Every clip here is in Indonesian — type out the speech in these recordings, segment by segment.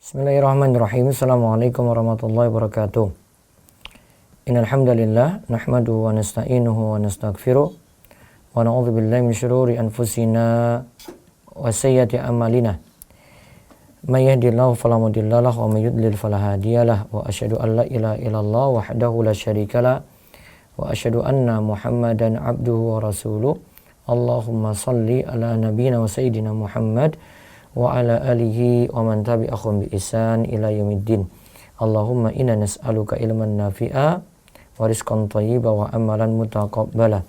Bismillahirrahmanirrahim. Assalamualaikum warahmatullahi wabarakatuh. Innal hamdalillah nahmaduhu wa nasta'inuhu wa nastaghfiruh wa na'udzu billahi min syururi anfusina wa sayyiati a'malina. May yahdihillahu fala mudhillalah wa may yudlil fala hadiyalah wa asyhadu an la ilaha illallah wahdahu la syarikalah wa asyhadu anna Muhammadan abduhu wa rasuluh. Allahumma shalli ala nabiyyina wa sayyidina Muhammad wa ala alihi wa man tabi'ahum bi ihsan ila yaumiddin. Allahumma inna nas'aluka ilman nafi'a wa rizqan thayyiba wa amalan mutaqabbala.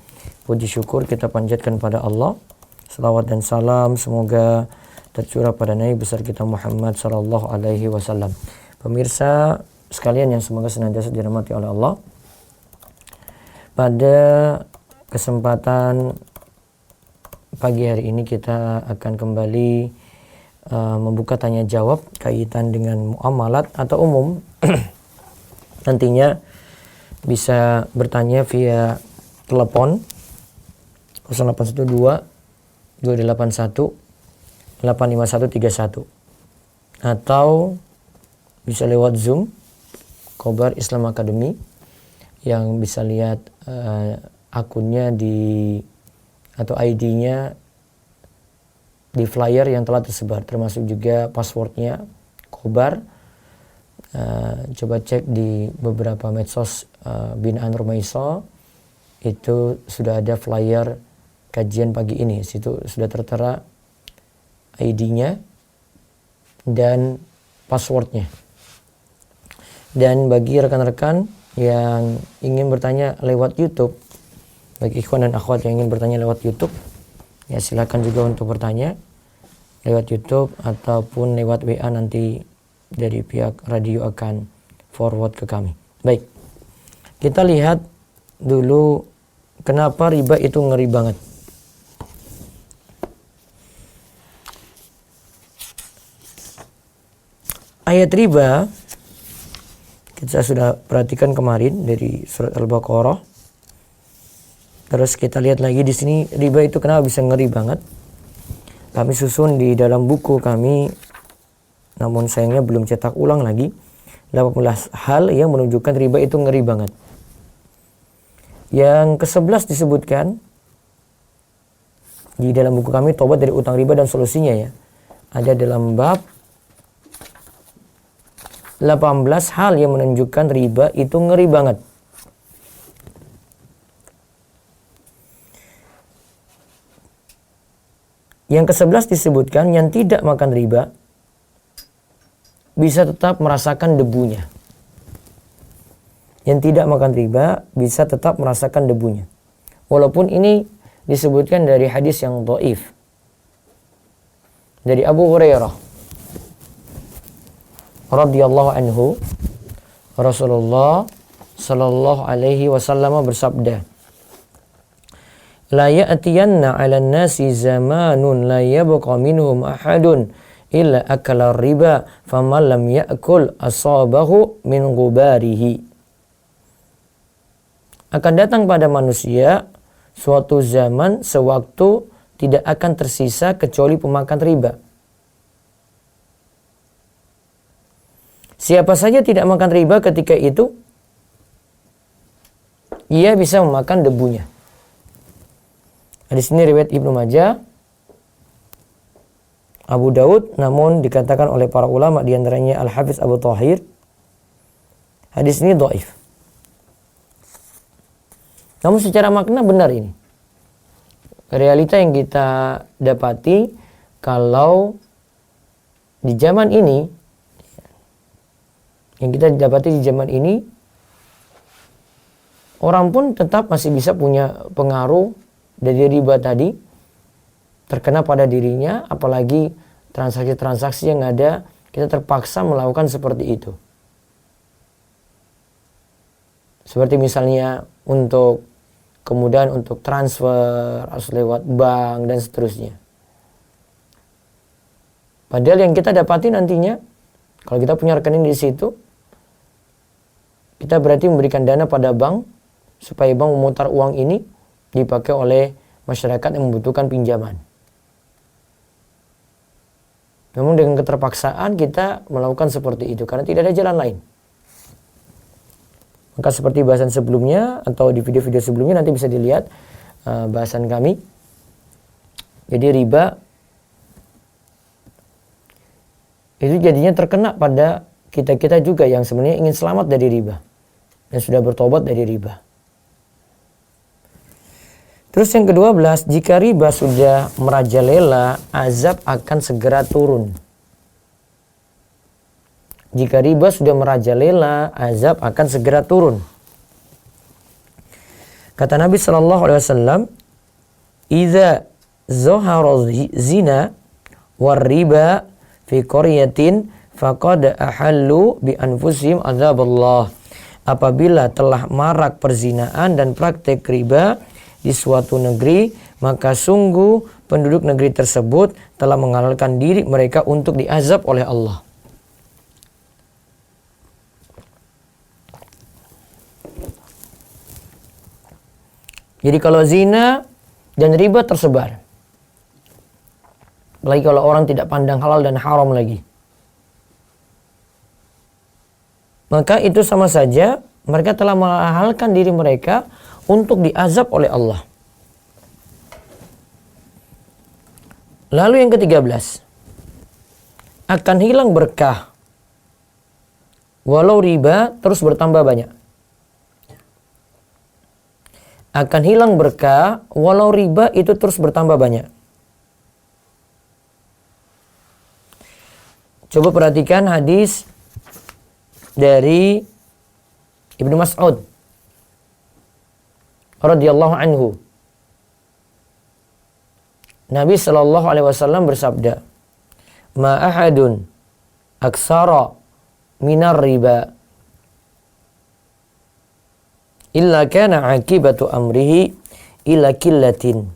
Puji syukur kita panjatkan pada Allah. Selawat dan salam semoga tercurah pada Nabi besar kita Muhammad sallallahu alaihi wasallam. Pemirsa sekalian yang semoga senantiasa dirahmati oleh Allah. Pada kesempatan pagi hari ini kita akan kembali membuka tanya jawab kaitan dengan muamalat atau umum. Nantinya bisa bertanya via telepon 0812 281 85131 atau bisa lewat Zoom Khobar Islam Academy yang bisa lihat akunnya di atau ID-nya di flyer yang telah tersebar, termasuk juga passwordnya Khobar. Coba cek di beberapa medsos binaan Rumah Iso, itu sudah ada flyer kajian pagi ini. Situ sudah tertera ID-nya dan passwordnya. Dan bagi rekan-rekan yang ingin bertanya lewat YouTube, bagi ikhwan dan akhwat yang ingin bertanya lewat YouTube, ya silakan juga untuk bertanya lewat YouTube ataupun lewat WA, nanti dari pihak radio akan forward ke kami. Baik, kita lihat dulu kenapa riba itu ngeri banget. Ayat riba kita sudah perhatikan kemarin dari surat Al-Baqarah. Terus kita lihat lagi di sini riba itu kenapa bisa ngeri banget. Kami susun di dalam buku kami, namun sayangnya belum cetak ulang lagi, 18 hal yang menunjukkan riba itu ngeri banget. Yang ke-11 disebutkan di dalam buku kami, Tobat dari Utang Riba dan Solusinya, ya. Ada dalam bab 18 hal yang menunjukkan riba itu ngeri banget. Yang ke-11 disebutkan yang tidak makan riba bisa tetap merasakan debunya. Yang tidak makan riba bisa tetap merasakan debunya. Walaupun ini disebutkan dari hadis yang dhaif. Dari Abu Hurairah radhiyallahu anhu, Rasulullah sallallahu alaihi wasallam bersabda, la ya'tiyanna 'alan nasi zamanun la yabqa minhum ahadun illa akala riba faman lam ya'kul asabahu min ghubarihi. Akan datang pada manusia suatu zaman sewaktu tidak akan tersisa kecuali pemakan riba. Siapa saja tidak makan riba ketika itu, ia bisa memakan debunya. Hadis ini riwayat Ibnu Majah, Abu Daud, namun dikatakan oleh para ulama diantaranya Al-Hafiz Abu Thahir, hadis ini dhaif. Namun secara makna benar ini. Realita yang kita dapati kalau di zaman ini, yang kita dapati di zaman ini, orang pun tetap masih bisa punya pengaruh dari riba tadi terkena pada dirinya, apalagi transaksi-transaksi yang ada, kita terpaksa melakukan seperti itu. Seperti misalnya untuk kemudahan untuk transfer harus lewat bank dan seterusnya. Padahal yang kita dapati nantinya, kalau kita punya rekening di situ, kita berarti memberikan dana pada bank supaya bank memutar uang ini dipakai oleh masyarakat yang membutuhkan pinjaman. Memang dengan keterpaksaan kita melakukan seperti itu karena tidak ada jalan lain. Maka seperti bahasan sebelumnya atau di video-video sebelumnya nanti bisa dilihat bahasan kami. Jadi riba itu jadinya terkena pada kita-kita juga yang sebenarnya ingin selamat dari riba dan sudah bertobat dari riba. Terus yang ke-12, jika riba sudah merajalela, azab akan segera turun. Jika riba sudah merajalela, azab akan segera turun. Kata Nabi SAW, "Idza zahara zina war riba fi qaryatin faqad ahallu bi anfusihim azaballah." Apabila telah marak perzinaan dan praktek riba di suatu negeri, maka sungguh penduduk negeri tersebut telah menghalalkan diri mereka untuk diazab oleh Allah. Jadi kalau zina dan riba tersebar, apalagi kalau orang tidak pandang halal dan haram lagi, maka itu sama saja mereka telah menghalalkan diri mereka untuk diazab oleh Allah. Lalu yang ke-13, akan hilang berkah walau riba terus bertambah banyak. Akan hilang berkah walau riba itu terus bertambah banyak. Coba perhatikan hadis dari Ibnu Mas'ud radhiyallahu anhu. Nabi sallallahu alaihi wasallam bersabda, "Ma ahadun aksara minar riba illa kana akibatu amrihi ila killatin."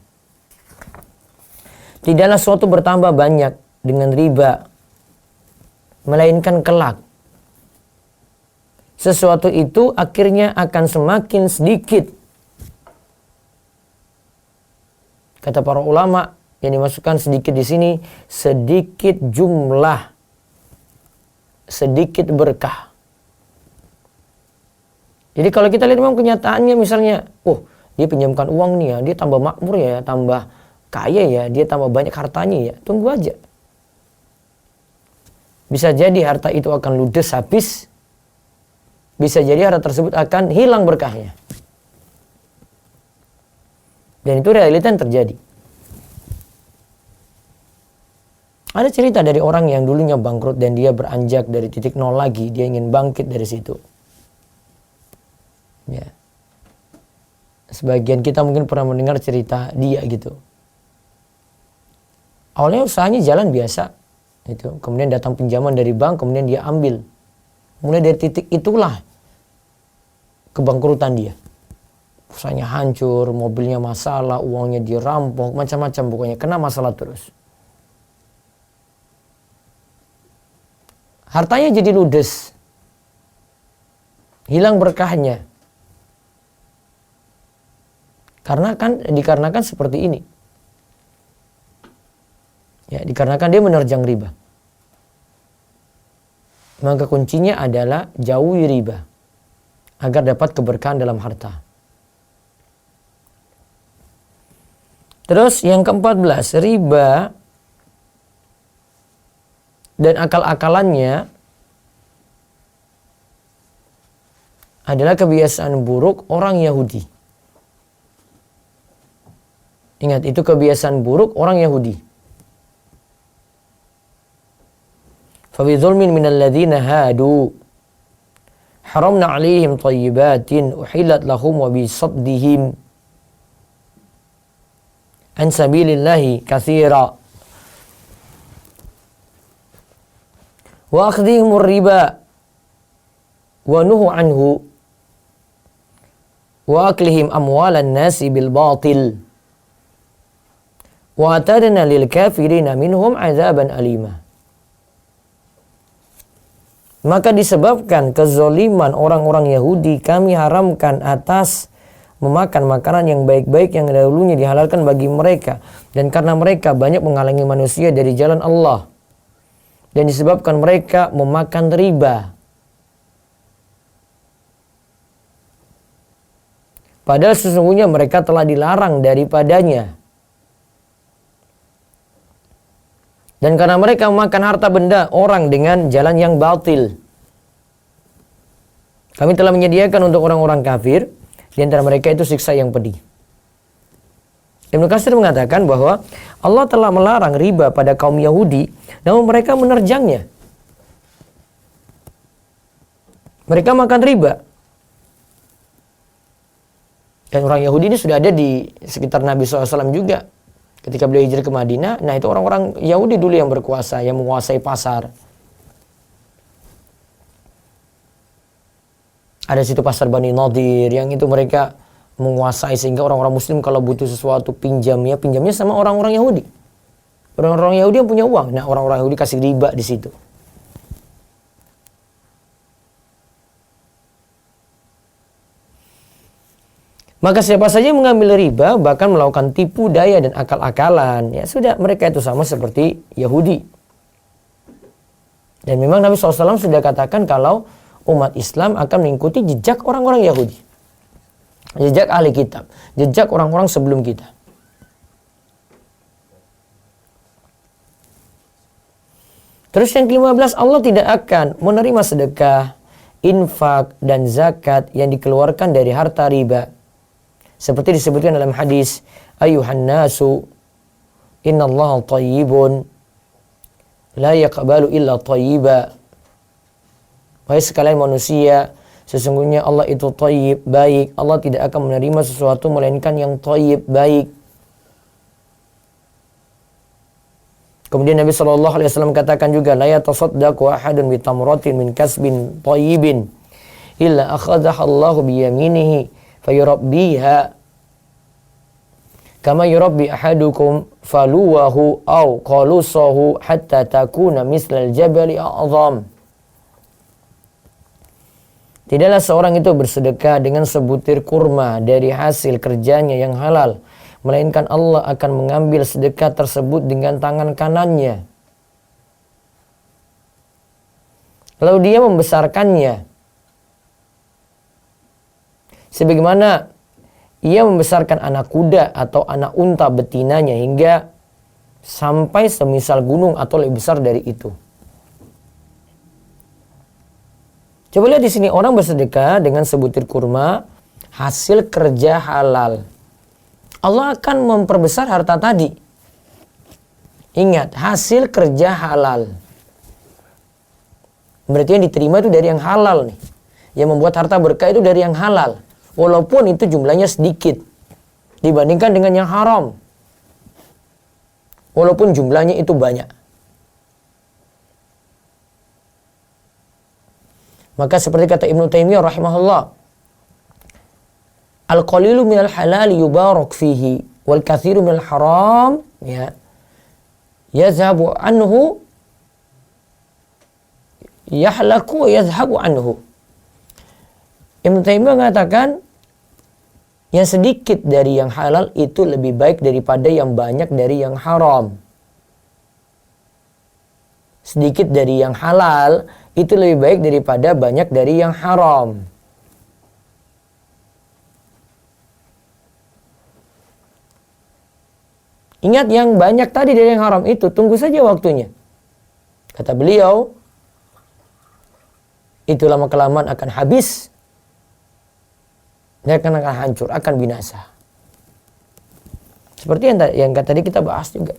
Tidaklah suatu bertambah banyak dengan riba, melainkan kelak sesuatu itu akhirnya akan semakin sedikit. Kata para ulama, yang dimasukkan sedikit di sini, sedikit jumlah, sedikit berkah. Jadi kalau kita lihat memang kenyataannya, misalnya, dia pinjamkan uang nih ya, dia tambah makmur ya, tambah kaya ya, dia tambah banyak hartanya ya, tunggu aja. Bisa jadi harta itu akan ludes habis, bisa jadi harta tersebut akan hilang berkahnya. Dan itu realita yang terjadi. Ada cerita dari orang yang dulunya bangkrut dan dia beranjak dari titik nol lagi. Dia ingin bangkit dari situ. Ya. Sebagian kita mungkin pernah mendengar cerita dia gitu. Awalnya usahanya jalan biasa. Gitu. Kemudian datang pinjaman dari bank, kemudian dia ambil. Mulai dari titik itulah kebangkrutan dia. Usahanya hancur, mobilnya masalah, uangnya dirampok, macam-macam pokoknya. Kena masalah terus. Hartanya jadi ludes. Hilang berkahnya. Dikarenakan seperti ini. Ya, dikarenakan dia menerjang riba. Maka kuncinya adalah jauhi riba. Agar dapat keberkahan dalam harta. Terus yang ke-14, riba dan akal-akalannya adalah kebiasaan buruk orang Yahudi. Ingat, itu kebiasaan buruk orang Yahudi. Fa bi dzulmin minal ladzina hadu haramna 'alaihim thayyibatin uhillat lahum wa bi saddihim an sabilillahi katsira wa akhdhihimur riba wa nuhu anhu wa aklihim amwalan nasi bil batil wa atadna lil kafirina minhum azaban alima. Maka disebabkan kezoliman orang-orang Yahudi, kami haramkan atas memakan makanan yang baik-baik yang dahulunya dihalalkan bagi mereka. Dan karena mereka banyak menghalangi manusia dari jalan Allah. dan disebabkan mereka memakan riba. Padahal sesungguhnya mereka telah dilarang daripadanya. Dan karena mereka memakan harta benda orang dengan jalan yang batil, kami telah menyediakan untuk orang-orang kafir di antara mereka itu siksa yang pedih. Ibnu Katsir mengatakan bahwa Allah telah melarang riba pada kaum Yahudi, namun mereka menerjangnya. Mereka makan riba. Dan orang Yahudi ini sudah ada di sekitar Nabi SAW juga. Ketika beliau hijrah ke Madinah, nah itu orang-orang Yahudi dulu yang berkuasa, yang menguasai pasar. Ada situ pasar Bani Nadir, yang itu mereka menguasai sehingga orang-orang Muslim kalau butuh sesuatu pinjamnya sama orang-orang Yahudi. Orang-orang Yahudi yang punya uang, nah orang-orang Yahudi kasih riba di situ. Maka siapa saja yang mengambil riba, bahkan melakukan tipu daya dan akal-akalan, ya sudah, mereka itu sama seperti Yahudi. Dan memang Nabi SAW sudah katakan kalau umat Islam akan mengikuti jejak orang-orang Yahudi. Jejak ahli kitab, jejak orang-orang sebelum kita. Terus yang ke-15, Allah tidak akan menerima sedekah, infak, dan zakat yang dikeluarkan dari harta riba. Seperti disebutkan dalam hadis, ayuhan nasu innallaha thayyibun la yaqbalu illa thayyiba. Wahai sekalian manusia, sesungguhnya Allah itu thayyib, baik. Allah tidak akan menerima sesuatu melainkan yang thayyib, baik. Kemudian Nabi SAW katakan juga, la yatasaddaqu ahadun bi tamratin min kasbin thayyibin illa akhadhaha Allahu bi yaminihi fayurabbiha kama yurabbi ahadukum faluwahu aw qalusahu hatta takuna mislal jabali a'zam. Tidaklah seorang itu bersedekah dengan sebutir kurma dari hasil kerjanya yang halal, melainkan Allah akan mengambil sedekah tersebut dengan tangan kanannya, lalu dia membesarkannya sebagaimana ia membesarkan anak kuda atau anak unta betinanya hingga sampai semisal gunung atau lebih besar dari itu. Coba lihat di sini, orang bersedekah dengan sebutir kurma hasil kerja halal. Allah akan memperbesar harta tadi. Ingat, hasil kerja halal. Berarti yang diterima itu dari yang halal nih. Yang membuat harta berkah itu dari yang halal. Walaupun itu jumlahnya sedikit dibandingkan dengan yang haram. Walaupun jumlahnya itu banyak. Maka seperti kata Ibnu Taimiyah rahimahullah, al-qalilu minal halal yubarak fihi wal kathiru minal haram ya yazhabu anhu yahlaku wa yazhabu anhu. Ibnu Taimiyah mengatakan yang sedikit dari yang halal itu lebih baik daripada yang banyak dari yang haram. Sedikit dari yang halal itu lebih baik daripada banyak dari yang haram. Ingat, yang banyak tadi dari yang haram itu tunggu saja waktunya. Kata beliau, itu lama-kelamaan akan habis. Dia akan hancur, akan binasa. Seperti yang tadi kita bahas juga.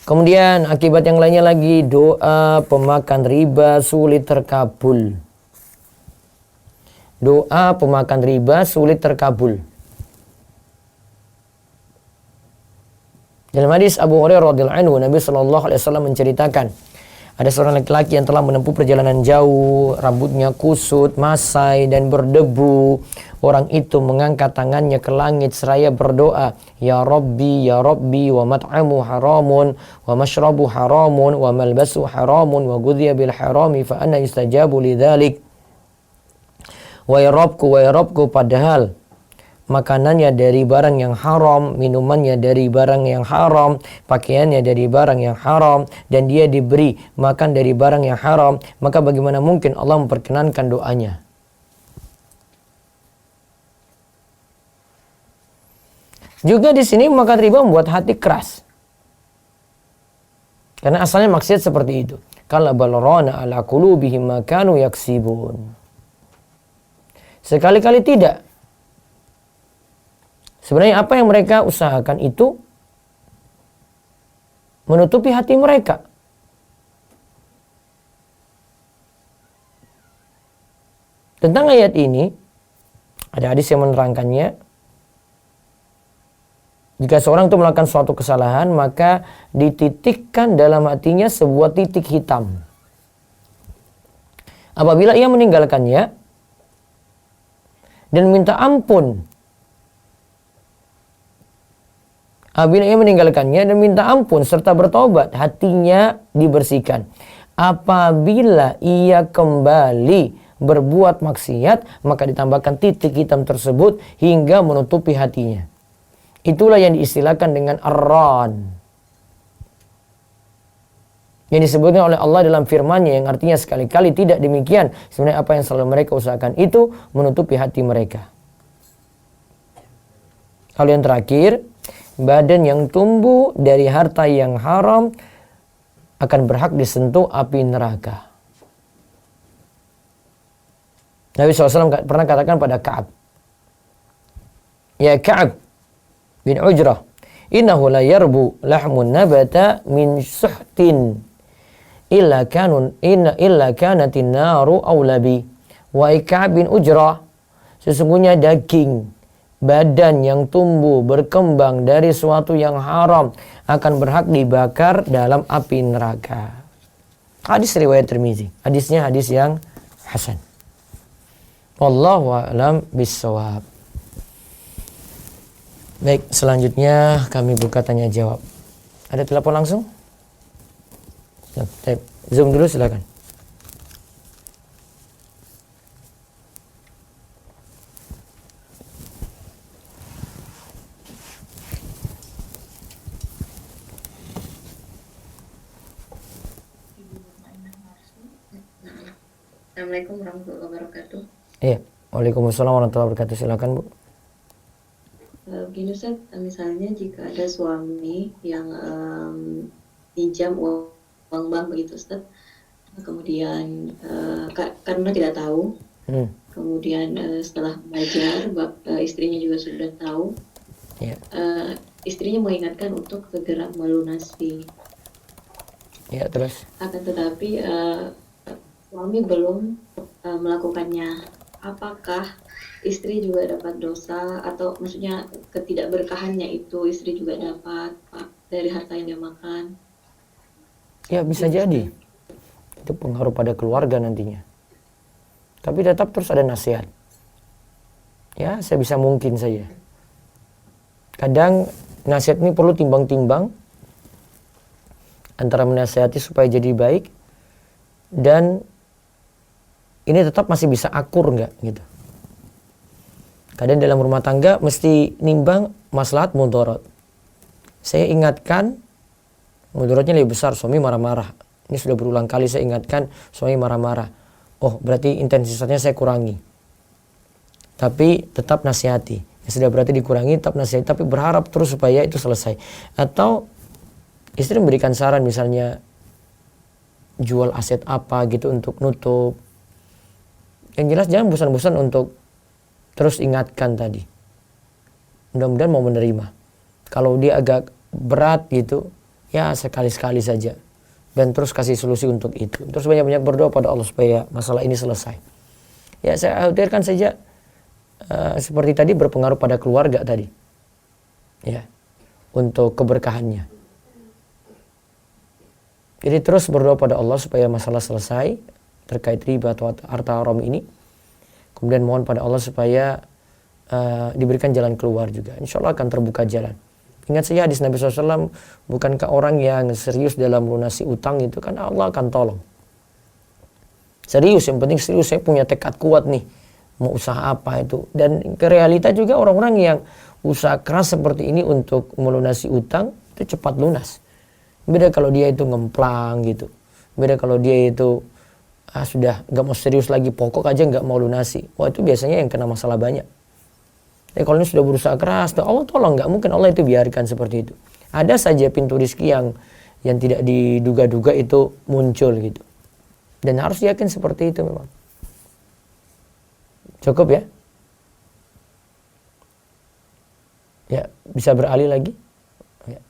Kemudian akibat yang lainnya lagi, doa pemakan riba sulit terkabul. Doa pemakan riba sulit terkabul. Dalam hadis Abu Hurairah radhiyallahu anhu, Nabi SAW menceritakan, ada seorang laki-laki yang telah menempuh perjalanan jauh, rambutnya kusut, masai, dan berdebu. Orang itu mengangkat tangannya ke langit seraya berdoa, Ya Rabbi, wa mat'amu haramun, wa mashrabu haramun, wa malbasu haramun, wa gudhiya bil harami, fa anna yustajabu lidhalik. Wa ya Rabbku, padahal makanannya dari barang yang haram, minumannya dari barang yang haram, pakaiannya dari barang yang haram, dan dia diberi makan dari barang yang haram, maka bagaimana mungkin Allah memperkenankan doanya? Juga di sini makan riba membuat hati keras. Karena asalnya maksiat seperti itu. Kalla balrana ala qulubihim ma kanu yaksibun. Sekali-kali tidak. Sebenarnya apa yang mereka usahakan itu menutupi hati mereka. Tentang ayat ini, ada hadis yang menerangkannya. Jika seorang itu melakukan suatu kesalahan, maka dititikkan dalam hatinya sebuah titik hitam. Apabila ia meninggalkannya dan minta ampun, apabila ia meninggalkannya dan minta ampun serta bertobat, hatinya dibersihkan. Apabila ia kembali berbuat maksiat, maka ditambahkan titik hitam tersebut hingga menutupi hatinya. Itulah yang diistilahkan dengan ar-ran. Yang disebutkan oleh Allah dalam firman-Nya yang artinya sekali-kali tidak demikian. Sebenarnya apa yang selalu mereka usahakan itu menutupi hati mereka. Lalu yang terakhir, badan yang tumbuh dari harta yang haram akan berhak disentuh api neraka. Nabi SAW pernah katakan pada Ka'ab, ya Ka'ab bin Ujrah, innahu la yarbu lahmun nabata min suhtin illa kanatin naru awlabi. Wahai Ka'ab bin Ujrah, sesungguhnya daging badan yang tumbuh berkembang dari suatu yang haram akan berhak dibakar dalam api neraka. Hadis riwayat Tirmizi. Hadisnya hadis yang hasan. Wallahu a'lam bissawab. Baik, selanjutnya kami buka tanya jawab. Ada telepon langsung? Zoom dulu silakan. Assalamualaikum warahmatullahi wabarakatuh. Iya, waalaikumsalam warahmatullahi wabarakatuh. Silakan Bu. Begini Ustaz, misalnya jika ada suami yang pinjam uang bank begitu Ustaz, kemudian karena tidak tahu, kemudian setelah belajar, istrinya juga sudah tahu, istrinya mengingatkan untuk segera melunasi. Ya, terus? Akan tetapi suami belum melakukannya. Apakah istri juga dapat dosa, atau maksudnya ketidakberkahannya itu istri juga dapat dari harta yang dia makan? Ya, bisa jadi. Itu pengaruh pada keluarga nantinya. Tapi tetap terus ada nasihat. Ya, saya bisa mungkin saja. Kadang nasihat ini perlu timbang-timbang antara menasihati supaya jadi baik dan ini tetap masih bisa akur nggak gitu. Kadang dalam rumah tangga mesti nimbang maslahat mudarat. Saya ingatkan mudaratnya lebih besar, suami marah-marah. Ini sudah berulang kali saya ingatkan suami marah-marah. Oh, berarti intensitasnya saya kurangi. Tapi tetap nasihati. Ya sudah berarti dikurangi, tetap nasihati, tapi berharap terus supaya itu selesai. Atau istri memberikan saran misalnya jual aset apa gitu untuk nutup. Yang jelas jangan bosan-bosan untuk terus ingatkan tadi. Mudah-mudahan mau menerima. Kalau dia agak berat gitu, ya sekali-sekali saja. Dan terus kasih solusi untuk itu. Terus banyak-banyak berdoa pada Allah supaya masalah ini selesai. Ya saya khawatirkan saja seperti tadi berpengaruh pada keluarga tadi. Ya, untuk keberkahannya. Jadi terus berdoa pada Allah supaya masalah selesai terkait riba atau harta haram ini. Kemudian mohon pada Allah supaya diberikan jalan keluar juga. Insya Allah akan terbuka jalan. Ingat saja hadis Nabi SAW, bukankah orang yang serius dalam lunasi utang itu kan Allah akan tolong. Serius, yang penting serius, saya punya tekad kuat nih. mau usaha apa itu. Dan ke realita juga orang-orang yang usaha keras seperti ini untuk melunasi utang itu cepat lunas. Beda kalau dia itu ngemplang gitu. Beda kalau dia itu sudah nggak mau serius lagi, pokok aja nggak mau lunasi. Wah, itu biasanya yang kena masalah banyak. Kalau ini sudah berusaha keras, tuh Allah tolong, nggak mungkin Allah itu biarkan seperti itu. Ada saja pintu rizki yang tidak diduga-duga itu muncul gitu. Dan harus yakin seperti itu memang. Cukup ya? Ya, bisa beralih lagi? Ya.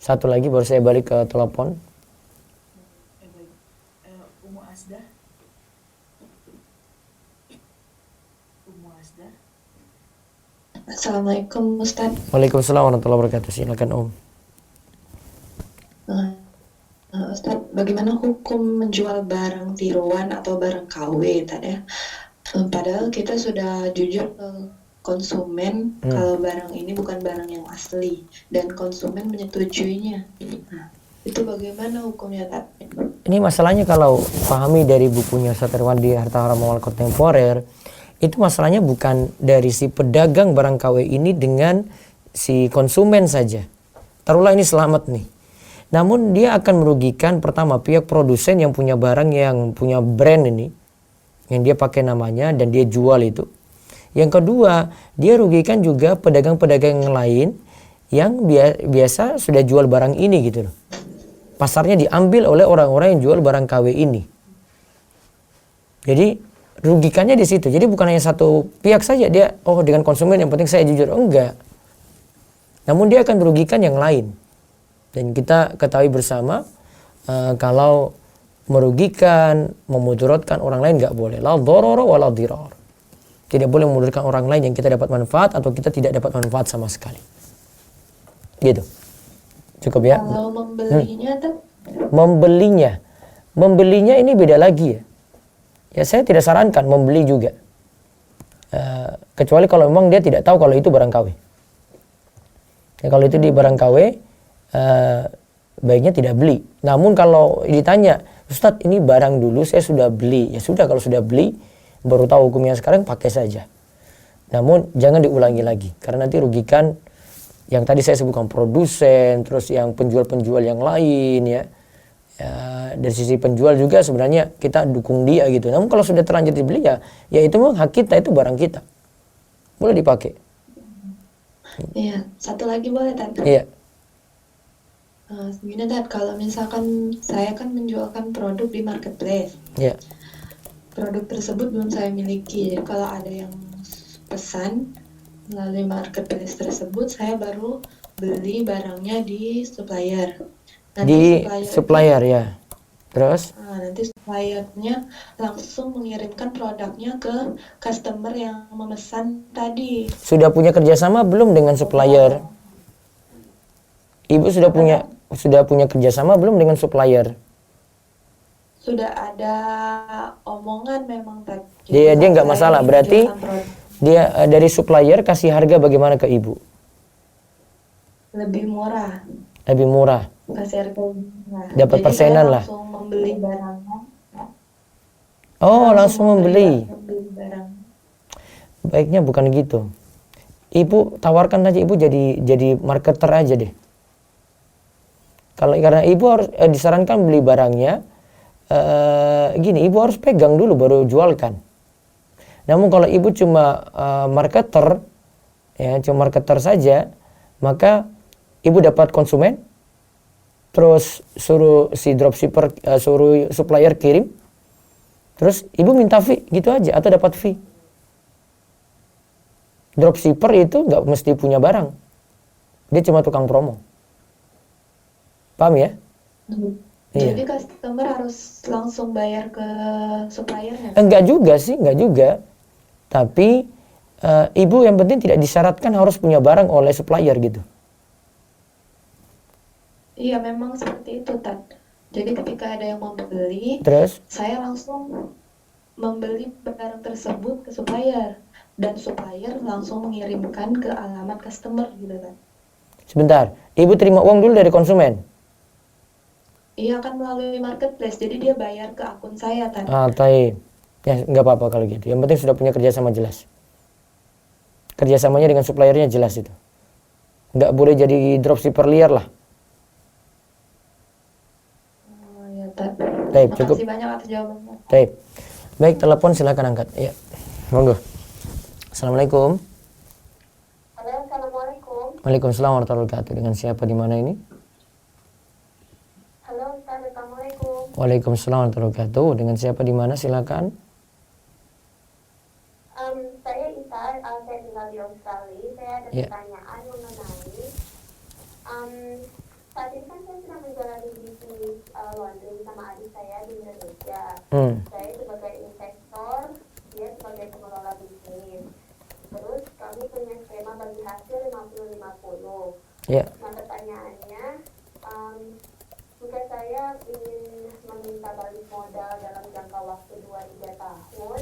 Satu lagi baru saya balik ke telepon. Umu Asda. Assalamualaikum Ustaz. Waalaikumsalam warahmatullahi wabarakatuh. Silakan Om. Ustaz, bagaimana hukum menjual barang tiruan atau barang KW tadi ya? Padahal kita sudah jujur ke konsumen kalau barang ini bukan barang yang asli dan konsumen menyetujuinya. Nah, itu bagaimana hukumnya, Tat? Ini masalahnya kalau pahami dari bukunya Ustaz Irwandi Harta Haram Awal Kontemporer, itu masalahnya bukan dari si pedagang barang KW ini dengan si konsumen saja. Taruhlah ini selamat nih. Namun dia akan merugikan pertama pihak produsen yang punya barang yang punya brand ini, yang dia pakai namanya dan dia jual itu. Yang kedua, dia rugikan juga pedagang-pedagang yang lain yang biasa sudah jual barang ini gitu loh. Pasarnya diambil oleh orang-orang yang jual barang KW ini. Jadi rugikannya di situ. Jadi bukan hanya satu pihak saja dia, oh dengan konsumen yang penting saya jujur. Enggak. Namun dia akan merugikan yang lain. Dan kita ketahui bersama kalau merugikan, memudaratkan orang lain enggak boleh. La dharara wa la dirar. Tidak boleh memudaratkan orang lain yang kita dapat manfaat atau kita tidak dapat manfaat sama sekali. Gitu. Cukup ya? Kalau membelinya Tat? Membelinya ini beda lagi ya. Ya saya tidak sarankan membeli juga. Kecuali kalau memang dia tidak tahu kalau itu barang KW. Ya, kalau itu di barang KW, baiknya tidak beli. Namun kalau ditanya, Ustadz ini barang dulu saya sudah beli. Ya sudah, kalau sudah beli, baru tahu hukumnya sekarang, pakai saja. Namun jangan diulangi lagi. Karena nanti rugikan yang tadi saya sebutkan produsen, terus yang penjual-penjual yang lain ya. Dari sisi penjual juga sebenarnya kita dukung dia gitu. Namun kalau sudah terlanjur dibeli ya itu memang hak kita, itu barang kita. Boleh dipakai. Iya, satu lagi boleh Tat? Iya. Gini Tat, kalau misalkan saya kan menjualkan produk di marketplace. Iya. Produk tersebut belum saya miliki. Jadi kalau ada yang pesan melalui marketplace tersebut, saya baru beli barangnya di supplier. Di supplier ya. Terus? Nanti suppliernya langsung mengirimkan produknya ke customer yang memesan tadi. Sudah punya kerjasama belum dengan supplier? Ibu sudah punya kerjasama belum dengan supplier? Sudah ada omongan memang tadi. Dia nggak masalah. Berarti dia dari supplier kasih harga bagaimana ke ibu? Lebih murah. Lebih murah. Kasih harga murah. Dapat Jadi persenan saya lah. langsung membeli barangnya. Oh, langsung membeli. Membeli barang. Baiknya bukan gitu. Ibu tawarkan aja, ibu jadi marketer aja deh. Karena ibu harus disarankan beli barangnya gini, ibu harus pegang dulu baru jualkan. Namun kalau ibu cuma marketer saja, maka ibu dapat konsumen, terus suruh si dropshipper, suruh supplier kirim, terus ibu minta fee gitu aja atau dapat fee. Dropshipper itu nggak mesti punya barang, dia cuma tukang promo. Paham ya? Jadi customer harus langsung bayar ke suppliernya? Enggak juga sih, enggak juga. Tapi ibu yang penting tidak disyaratkan harus punya barang oleh supplier gitu. Iya, memang seperti itu, Tat. Jadi ketika ada yang membeli, Terus? saya langsung membeli barang tersebut ke supplier. Dan supplier langsung mengirimkan ke alamat customer gitu, Tat. Sebentar, ibu terima uang dulu dari konsumen? Iya, kan melalui marketplace, jadi dia bayar ke akun saya, Tat. Taib. Ya nggak apa-apa kalau gitu. Yang penting sudah punya kerjasama jelas. Kerjasamanya dengan suppliernya jelas itu. Nggak boleh jadi dropshipper liar lah. Oh, ya, Tad. Baik, cukup. Makasih banyak atas jawabannya. Baik. Baik, telepon silakan angkat. Ya. Monggo. Assalamualaikum. Halo, Assalamualaikum. Waalaikumsalam warahmatullahi wabarakatuh. Dengan siapa di mana ini? Halo, Ustaz. Assalamualaikum. Waalaikumsalam warahmatullahi wabarakatuh. Dengan siapa di mana silakan? Saya Isa, saya tinggal di Australia. Saya ada Ya. pertanyaan mengenai saat ini kan saya sedang menjalani bisnis laundry sama adik saya di Indonesia. Saya sebagai investor, dia sebagai pengelola bisnis. Terus kami punya skema bagi hasil 50-50. Ya. Nah, pertanyaannya, jika saya ingin meminta balik modal dalam jangka waktu 2-3 tahun,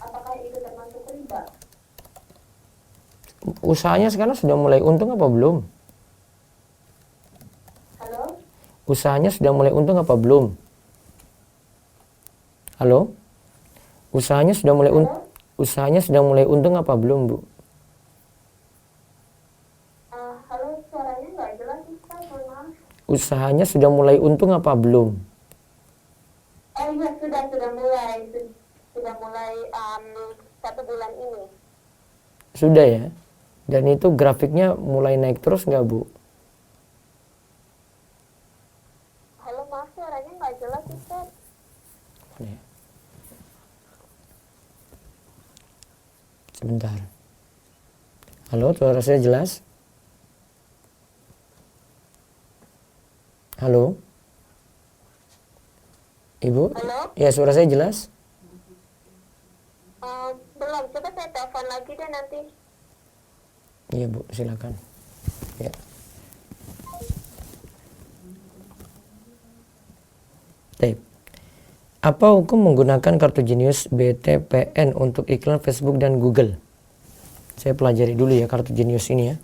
apakah itu termasuk riba? Usahanya sekarang sudah mulai untung apa belum? Halo? Usahanya sudah mulai untung apa belum? Halo? Usahanya sudah mulai Usahanya sudah mulai untung apa belum, Bu? Halo, suaranya nggak jelas, Ustaz, mohon maaf. Usahanya sudah mulai untung apa belum? Oh iya, sudah mulai. Sudah mulai 1 bulan ini. Sudah ya? Dan itu grafiknya mulai naik terus nggak, Bu? Halo, maaf, suaranya nggak jelas, Ustaz. Ya. Sebentar. Halo, suara saya jelas? Halo? Ibu? Halo? Ya, suara saya jelas? Belum, coba saya telepon lagi deh nanti. Iya, Bu, silakan. Ya. Baik. Apa hukum menggunakan kartu Genius BTPN untuk iklan Facebook dan Google? Saya pelajari dulu ya kartu Genius ini ya.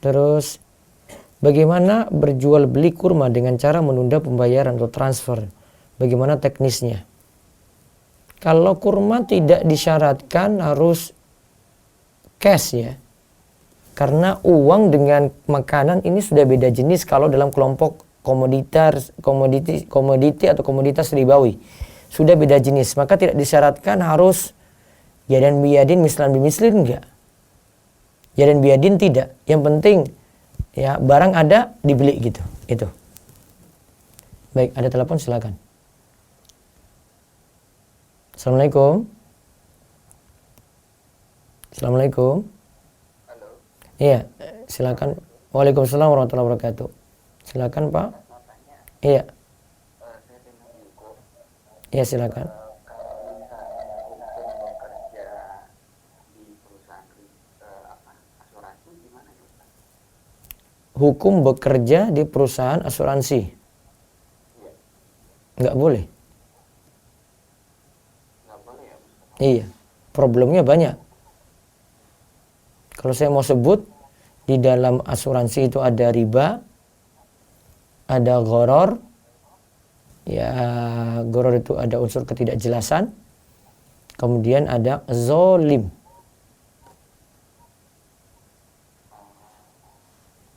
Terus, bagaimana berjual beli kurma dengan cara menunda pembayaran atau transfer? Bagaimana teknisnya? Kalau kurma tidak disyaratkan harus cash ya. Karena uang dengan makanan ini sudah beda jenis kalau dalam kelompok komoditi atau komoditas ribawi. Sudah beda jenis, maka tidak disyaratkan harus yadan biyadin mislan bimislin enggak. Yadan biyadin tidak. Yang penting ya barang ada dibeli gitu. Itu. Baik, ada telepon silakan. Assalamualaikum. Assalamualaikum. Halo. Iya, silakan. Waalaikumsalam warahmatullahi wabarakatuh. Silakan, Pak. Iya. Saya dengan Yuko. Iya, silakan. Kalau misalnya hukum bekerja di perusahaan asuransi gimana ya, Pak? Hukum bekerja di perusahaan asuransi. Iya. Nggak boleh. Nggak boleh ya, Ustaz? Iya. Problemnya banyak. Kalau saya mau sebut, di dalam asuransi itu ada riba, ada gharar. Ya, gharar itu ada unsur ketidakjelasan. Kemudian ada zolim.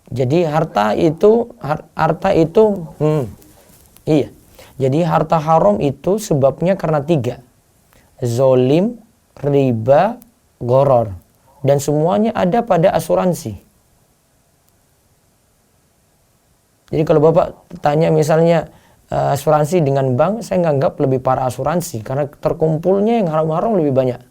Jadi harta itu iya. Jadi harta haram itu sebabnya karena 3. Zolim, riba, gharar. Dan semuanya ada pada asuransi. Jadi kalau Bapak tanya misalnya asuransi dengan bank, saya nganggap lebih parah asuransi. Karena terkumpulnya yang haram-haram lebih banyak.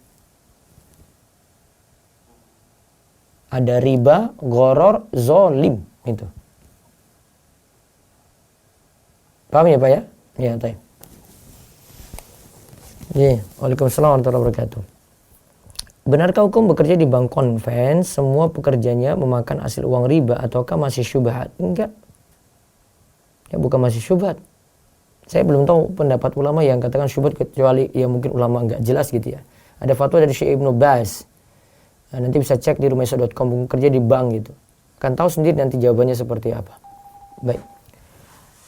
Ada riba, gharar, zolim. Itu. Paham ya Pak ya? Ya, baik. Iya, waalaikumsalam warahmatullahi wabarakatuh. Benarkah hukum bekerja di bank konven semua pekerjanya memakan hasil uang riba ataukah masih syubhat? Enggak. Ya bukan masih syubhat. Saya belum tahu pendapat ulama yang katakan syubhat kecuali ya mungkin ulama enggak jelas gitu ya. Ada fatwa dari Syekh Ibnu Baz. Nah, nanti bisa cek di rumahisa.com kerja di bank gitu. Kan tahu sendiri nanti jawabannya seperti apa. Baik.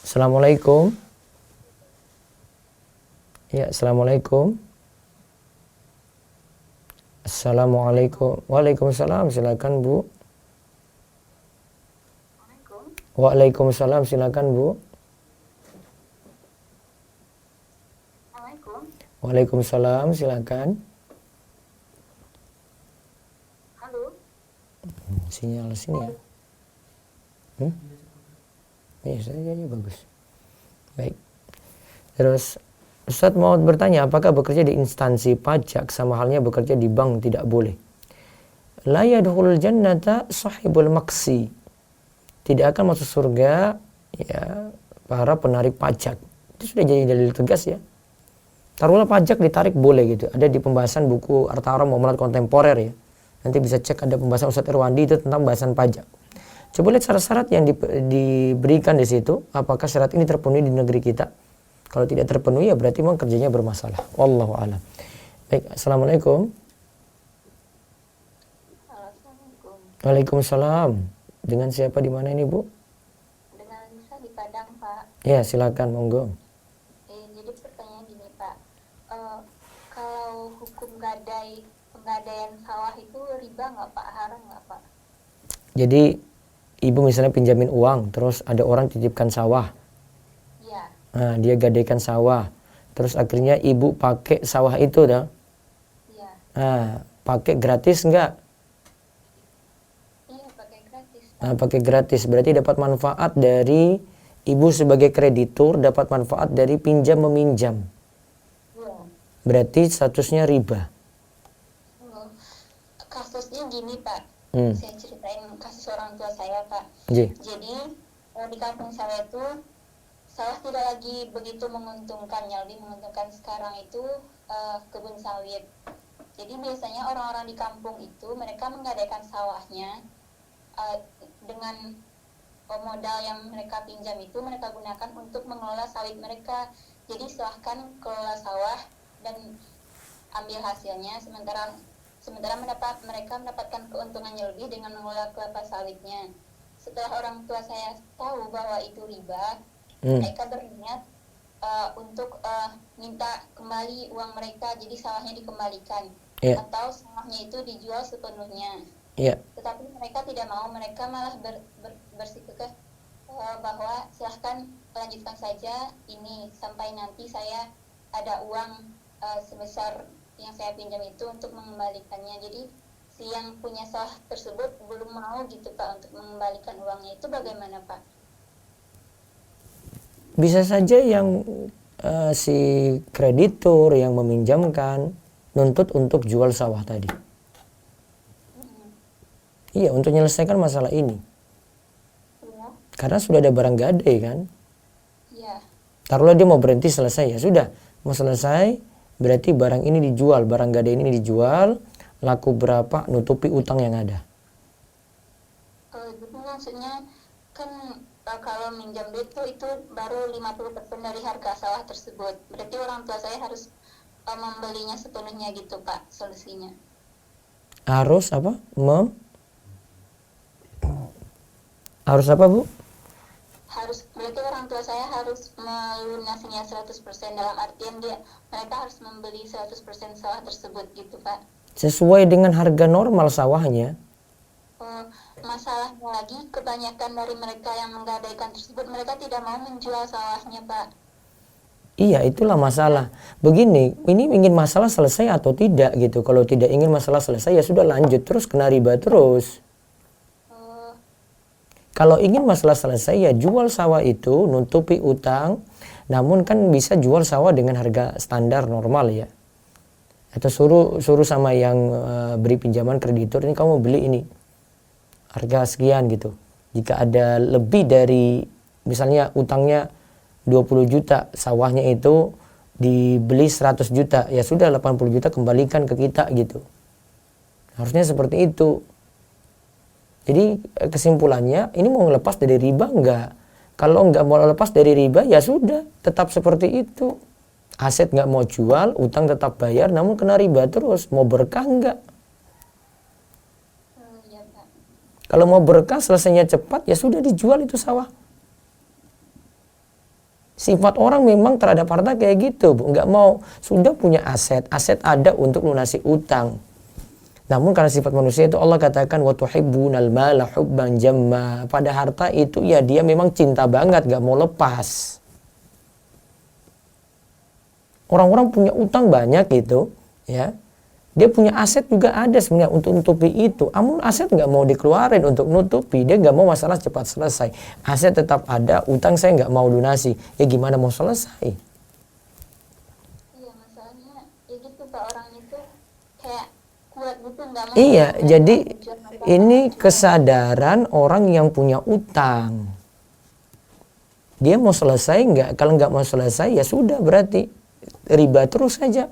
Assalamualaikum. Ya, assalamualaikum. Assalamualaikum. Waalaikumsalam. Silakan Bu. Waalaikumsalam. Silakan Bu. Waalaikumsalam. Silakan. Halo. Sinyal sini ya. Iya, saya bagus. Baik. Terus Ustadz mau bertanya, apakah bekerja di instansi pajak sama halnya bekerja di bank tidak boleh? La yadkhulul jannata sahibul maksi. Tidak akan masuk surga ya para penarik pajak. Itu sudah jadi dalil tegas ya. Taruhlah pajak ditarik boleh gitu. Ada di pembahasan buku Harta Haram Muamalat Kontemporer ya. Nanti bisa cek, ada pembahasan Ustadz Irwandi itu tentang bahasan pajak. Coba lihat syarat-syarat yang diberikan di situ. Apakah syarat ini terpenuhi di negeri kita? Kalau tidak terpenuhi ya berarti memang kerjanya bermasalah. Wallahu a'lam. Baik, assalamualaikum. Assalamualaikum. Waalaikumsalam. Dengan siapa di mana ini Bu? Dengan Nisa di Padang, Pak. Ya silakan monggo. Jadi pertanyaan gini, Pak. Kalau hukum penggadaian sawah itu riba nggak, Pak? Haram nggak, Pak? Jadi ibu misalnya pinjamin uang, terus ada orang titipkan sawah. Iya. Nah, dia gadaikan sawah. Terus akhirnya ibu pakai sawah itu dah. Iya. Nah, pakai gratis enggak? Iya, pakai gratis. Nah, pakai gratis berarti dapat manfaat dari ibu sebagai kreditur, dapat manfaat dari pinjam meminjam. Iya. Berarti statusnya riba. Kasusnya gini, Pak. Saya ceritain kasus orang tua saya, Pak. Ji. Jadi di kampung saya itu sawah tidak lagi begitu menguntungkan. Yang lebih menguntungkan sekarang itu kebun sawit. Jadi biasanya orang-orang di kampung itu mereka menggadaikan sawahnya dengan modal yang mereka pinjam itu mereka gunakan untuk mengelola sawit mereka. Jadi silahkan kelola sawah dan ambil hasilnya, sementara mereka mendapatkan keuntungannya lebih dengan mengelola kelapa sawitnya. Setelah orang tua saya tahu bahwa itu riba, mereka berniat untuk minta kembali uang mereka, jadi sawahnya dikembalikan atau sawahnya itu dijual sepenuhnya. Tetapi mereka tidak mau, mereka malah bersikukuh bahwa silahkan lanjutkan saja ini sampai nanti saya ada uang sebesar yang saya pinjam itu untuk mengembalikannya. Jadi si yang punya sawah tersebut belum mau gitu, Pak, untuk mengembalikan uangnya. Itu bagaimana, Pak? Bisa saja yang si kreditur yang meminjamkan nuntut untuk jual sawah tadi. Iya, untuk menyelesaikan masalah ini. Ya. Karena sudah ada barang gadai kan. Iya. Taruhlah dia mau berhenti selesai, ya sudah. Mau selesai, berarti barang ini dijual, barang gadai ini dijual, laku berapa, nutupi utang yang ada. Jadi maksudnya kan kalau minjam duit itu baru 50% dari harga sawah tersebut. Berarti orang tua saya harus membelinya sepenuhnya gitu, Pak, solusinya. Harus apa? Harus apa, Bu? Berarti orang tua saya harus melunasinya 100%, dalam artian mereka harus membeli 100% sawah tersebut gitu, Pak. Sesuai dengan harga normal sawahnya. Masalahnya lagi, kebanyakan dari mereka yang menggadaikan tersebut, mereka tidak mau menjual sawahnya, Pak. Iya, itulah masalah. Begini, ini ingin masalah selesai atau tidak gitu. Kalau tidak ingin masalah selesai, ya sudah lanjut terus, kena riba terus. Kalau ingin masalah selesai, ya jual sawah itu, nutupi utang. Namun kan bisa jual sawah dengan harga standar normal ya. Atau suruh sama yang beri pinjaman kreditur, ini kamu beli ini harga sekian gitu. Jika ada lebih dari, misalnya utangnya 20 juta, sawahnya itu dibeli 100 juta, ya sudah 80 juta kembalikan ke kita gitu. Harusnya seperti itu. Jadi kesimpulannya, ini mau lepas dari riba enggak? Kalau enggak mau lepas dari riba, ya sudah, tetap seperti itu. Aset enggak mau jual, utang tetap bayar, namun kena riba terus. Mau berkah enggak? Ya, Pak. Kalau mau berkah selesainya cepat, ya sudah dijual itu sawah. Sifat orang memang terhadap harta kayak gitu, Bu. Nggak mau, sudah punya aset, aset ada untuk lunasi utang. Namun karena sifat manusia itu Allah katakan wa tuhibbunal mala hubban jamma. Pada harta itu ya dia memang cinta banget, nggak mau lepas. Orang-orang punya utang banyak gitu, ya. Dia punya aset juga ada sebenarnya untuk nutupi itu. Namun aset nggak mau dikeluarin untuk nutupi. Dia nggak mau masalah cepat selesai. Aset tetap ada, utang saya nggak mau lunasi. Ya gimana mau selesai? Iya, masalahnya ya gitu Pak, orang itu kayak kuat gitu, nggak mau. Iya, jadi jujur apa. ini kesadaran orang yang punya utang. Dia mau selesai nggak? Kalau nggak mau selesai ya sudah, berarti riba terus saja.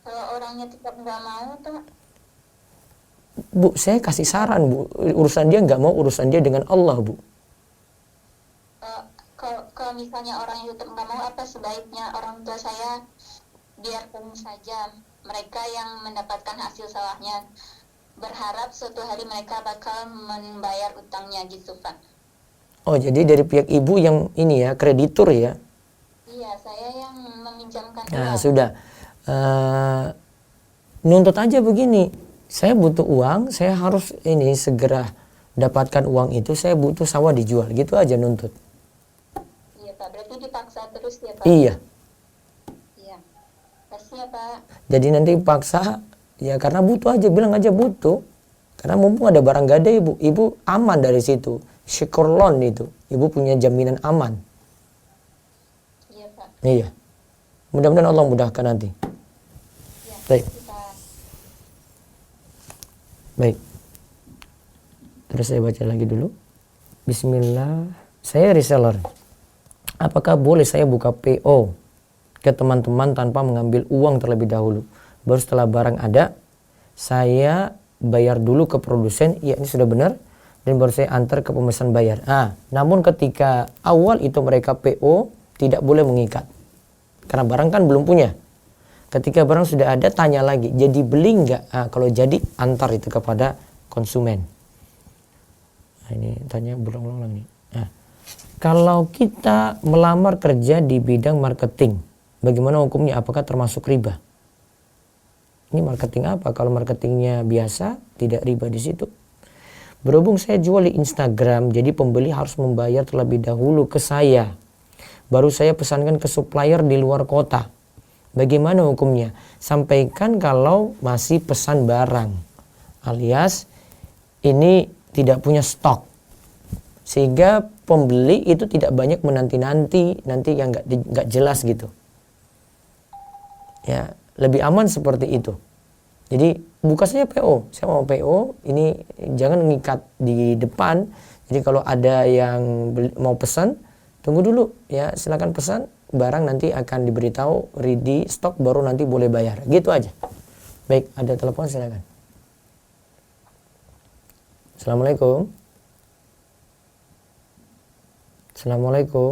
Kalau orangnya tetap nggak mau tuh, Bu, saya kasih saran, Bu. Urusan dia nggak mau, urusan dia dengan Allah, Bu. kalau misalnya orang itu tetap nggak mau, apa sebaiknya orang tua saya biarkan saja mereka yang mendapatkan hasil sawahnya, berharap suatu hari mereka bakal membayar utangnya gitu Pak. Oh, jadi dari pihak ibu yang ini ya, kreditur ya. Iya, saya yang meminjamkan Nah, uang. sudah. Nuntut aja begini. Saya butuh uang, saya harus ini segera dapatkan uang itu, saya butuh sawah dijual. Gitu aja nuntut. Iya Pak, berarti dipaksa terus ya Pak? Iya. Iya. Kasih ya Pak. Jadi nanti paksa, ya karena butuh aja, bilang aja butuh. Karena mumpung ada barang gak ada ibu, ibu aman dari situ. Syukur loan itu, ibu punya jaminan aman. Iya Pak. Iya. Mudah-mudahan Allah mudahkan nanti. Iya. Baik. Kasih, Pak. Baik. Terus saya baca lagi dulu. Bismillah. Saya reseller. Apakah boleh saya buka PO ke teman-teman tanpa mengambil uang terlebih dahulu? Baru setelah barang ada, saya bayar dulu ke produsen. Ya, ini sudah benar. Dan baru saya antar ke pemesan bayar. Namun ketika awal itu mereka PO, tidak boleh mengikat. Karena barang kan belum punya. Ketika barang sudah ada, tanya lagi, jadi beli nggak? Kalau jadi, antar itu kepada konsumen. Nah, ini tanya berulang-ulang nih. Kalau kita melamar kerja di bidang marketing, bagaimana hukumnya? Apakah termasuk riba? Ini marketing apa? Kalau marketingnya biasa, tidak riba di situ. Berhubung saya jual di Instagram, jadi pembeli harus membayar terlebih dahulu ke saya. Baru saya pesankan ke supplier di luar kota. Bagaimana hukumnya? Sampaikan kalau masih pesan barang. Alias ini tidak punya stok. Sehingga pembeli itu tidak banyak menanti-nanti, nanti yang nggak jelas gitu. Ya, lebih aman seperti itu. Jadi buka saja PO. Saya mau PO, ini jangan ngikat di depan. Jadi kalau ada yang mau pesan, tunggu dulu ya, silakan pesan. Barang nanti akan diberitahu ready stok, baru nanti boleh bayar. Gitu aja. Baik, ada telepon, silakan. Assalamualaikum. Assalamualaikum.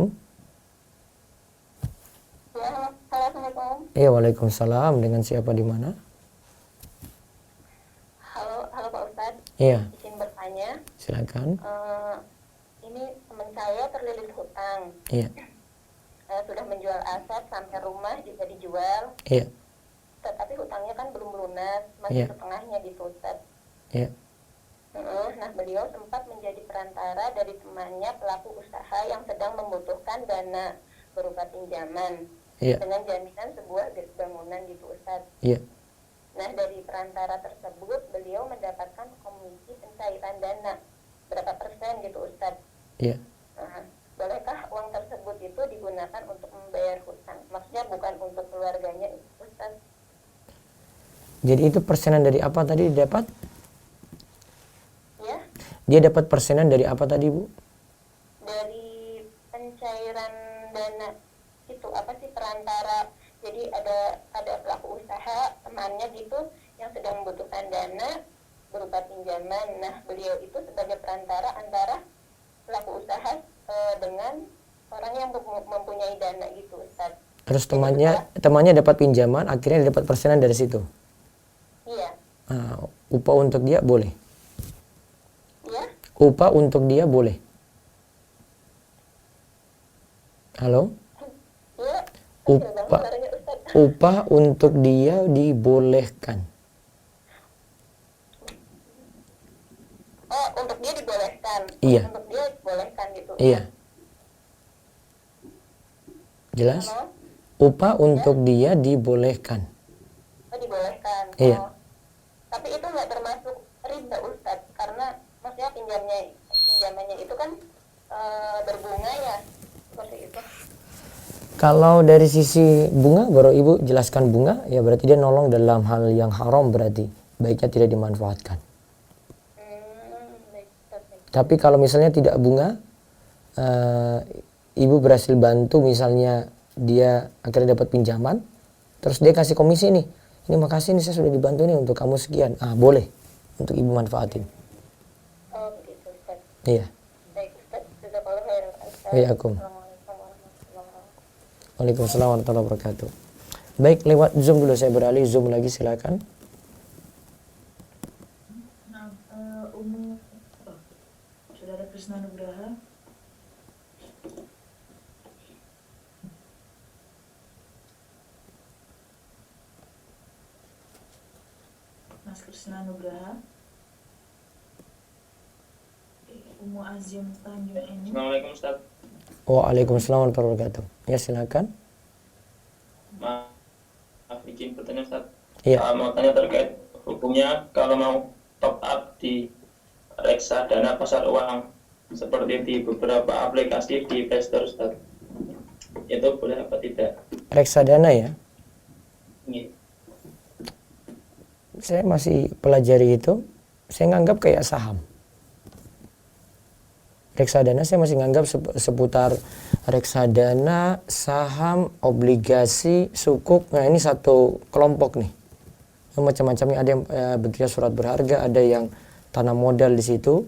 Ya, Assalamualaikum. Iya, waalaikumsalam. Dengan siapa di mana? Halo Pak Ustadz. Iya, Izin bertanya. silakan. Ini teman saya terlilit hutang. Iya, Sudah menjual aset sampai rumah juga dijual. iya, Tetapi hutangnya kan belum lunas, masih Iya. setengahnya gitu Ustadz. iya, Nah, beliau sempat menjadi perantara dari temannya pelaku usaha yang sedang membutuhkan dana berupa pinjaman iya, dengan jaminan sebuah bangunan gitu Ustadz. iya. Nah, dari perantara tersebut beliau mendapatkan komisi pencairan dana berapa persen gitu Ustadz. Iya. Nah, bolehkah uang tersebut itu digunakan untuk membayar hutang? Maksudnya bukan untuk keluarganya Ustadz. Jadi itu persenan dari apa tadi dapat? Ya, Dia dapat persenan dari apa tadi, Bu? dari pencairan dana itu apa sih perantara? Jadi ada pelaku usaha temannya gitu yang sedang membutuhkan dana berupa pinjaman. Nah, beliau itu sebagai perantara antara pelaku usaha dengan orang yang mempunyai dana gitu Ustaz. Terus temannya dapat pinjaman, akhirnya dia dapat persenan dari situ. Iya. Upah untuk dia boleh. Ya, Upah untuk dia boleh. Halo? Iya, Upah, upah untuk dia dibolehkan. oh untuk dia dibolehkan. Iya. Untuk dia dibolehkan gitu. Iya. Jelas? Halo? Upah untuk dia dibolehkan. Oh dibolehkan. Iya. Oh. Tapi itu nggak termasuk riba Ustadz, karena maksudnya pinjamannya itu kan berbunga ya, seperti itu. Kalau dari sisi bunga, baru ibu jelaskan bunga, ya berarti dia nolong dalam hal yang haram, berarti baiknya tidak dimanfaatkan. Baik, Ustadz, baik. Tapi kalau misalnya tidak bunga, ibu berhasil bantu, misalnya dia akhirnya dapat pinjaman, terus dia kasih komisi nih, ini makasih nih saya sudah dibantu nih untuk kamu sekian, boleh untuk ibu manfaatin. Oh begitu Ustadz. Iya. Baik Ustadz, jazakallahu khairan. Waalaikum. Assalamualaikum warahmatullahi wabarakatuh. Waalaikumsalam warahmatullahi wabarakatuh. Baik, lewat Zoom dulu, saya beralih Zoom lagi, silakan. Nah, Saudara Krisna Nugraha. Mas Krisna Nugraha. Umu Azim Tanjung ini. Assalamualaikum Ustaz. Waalaikumsalam warahmatullahi wabarakatuh. Ya, silakan. Maaf izin bertanya Ustaz. Iya. Mau tanya terkait hukumnya kalau mau top up di reksadana pasar uang seperti di beberapa aplikasi di Play Store Ustaz. Itu boleh apa tidak? Reksadana ya. Ini. Saya masih pelajari itu. Saya nganggap kayak saham. Reksadana saya masih nganggap seputar reksadana, saham, obligasi, sukuk. Nah, ini satu kelompok nih. Yang macam-macamnya, ada yang bentuknya surat berharga, ada yang tanam modal di situ.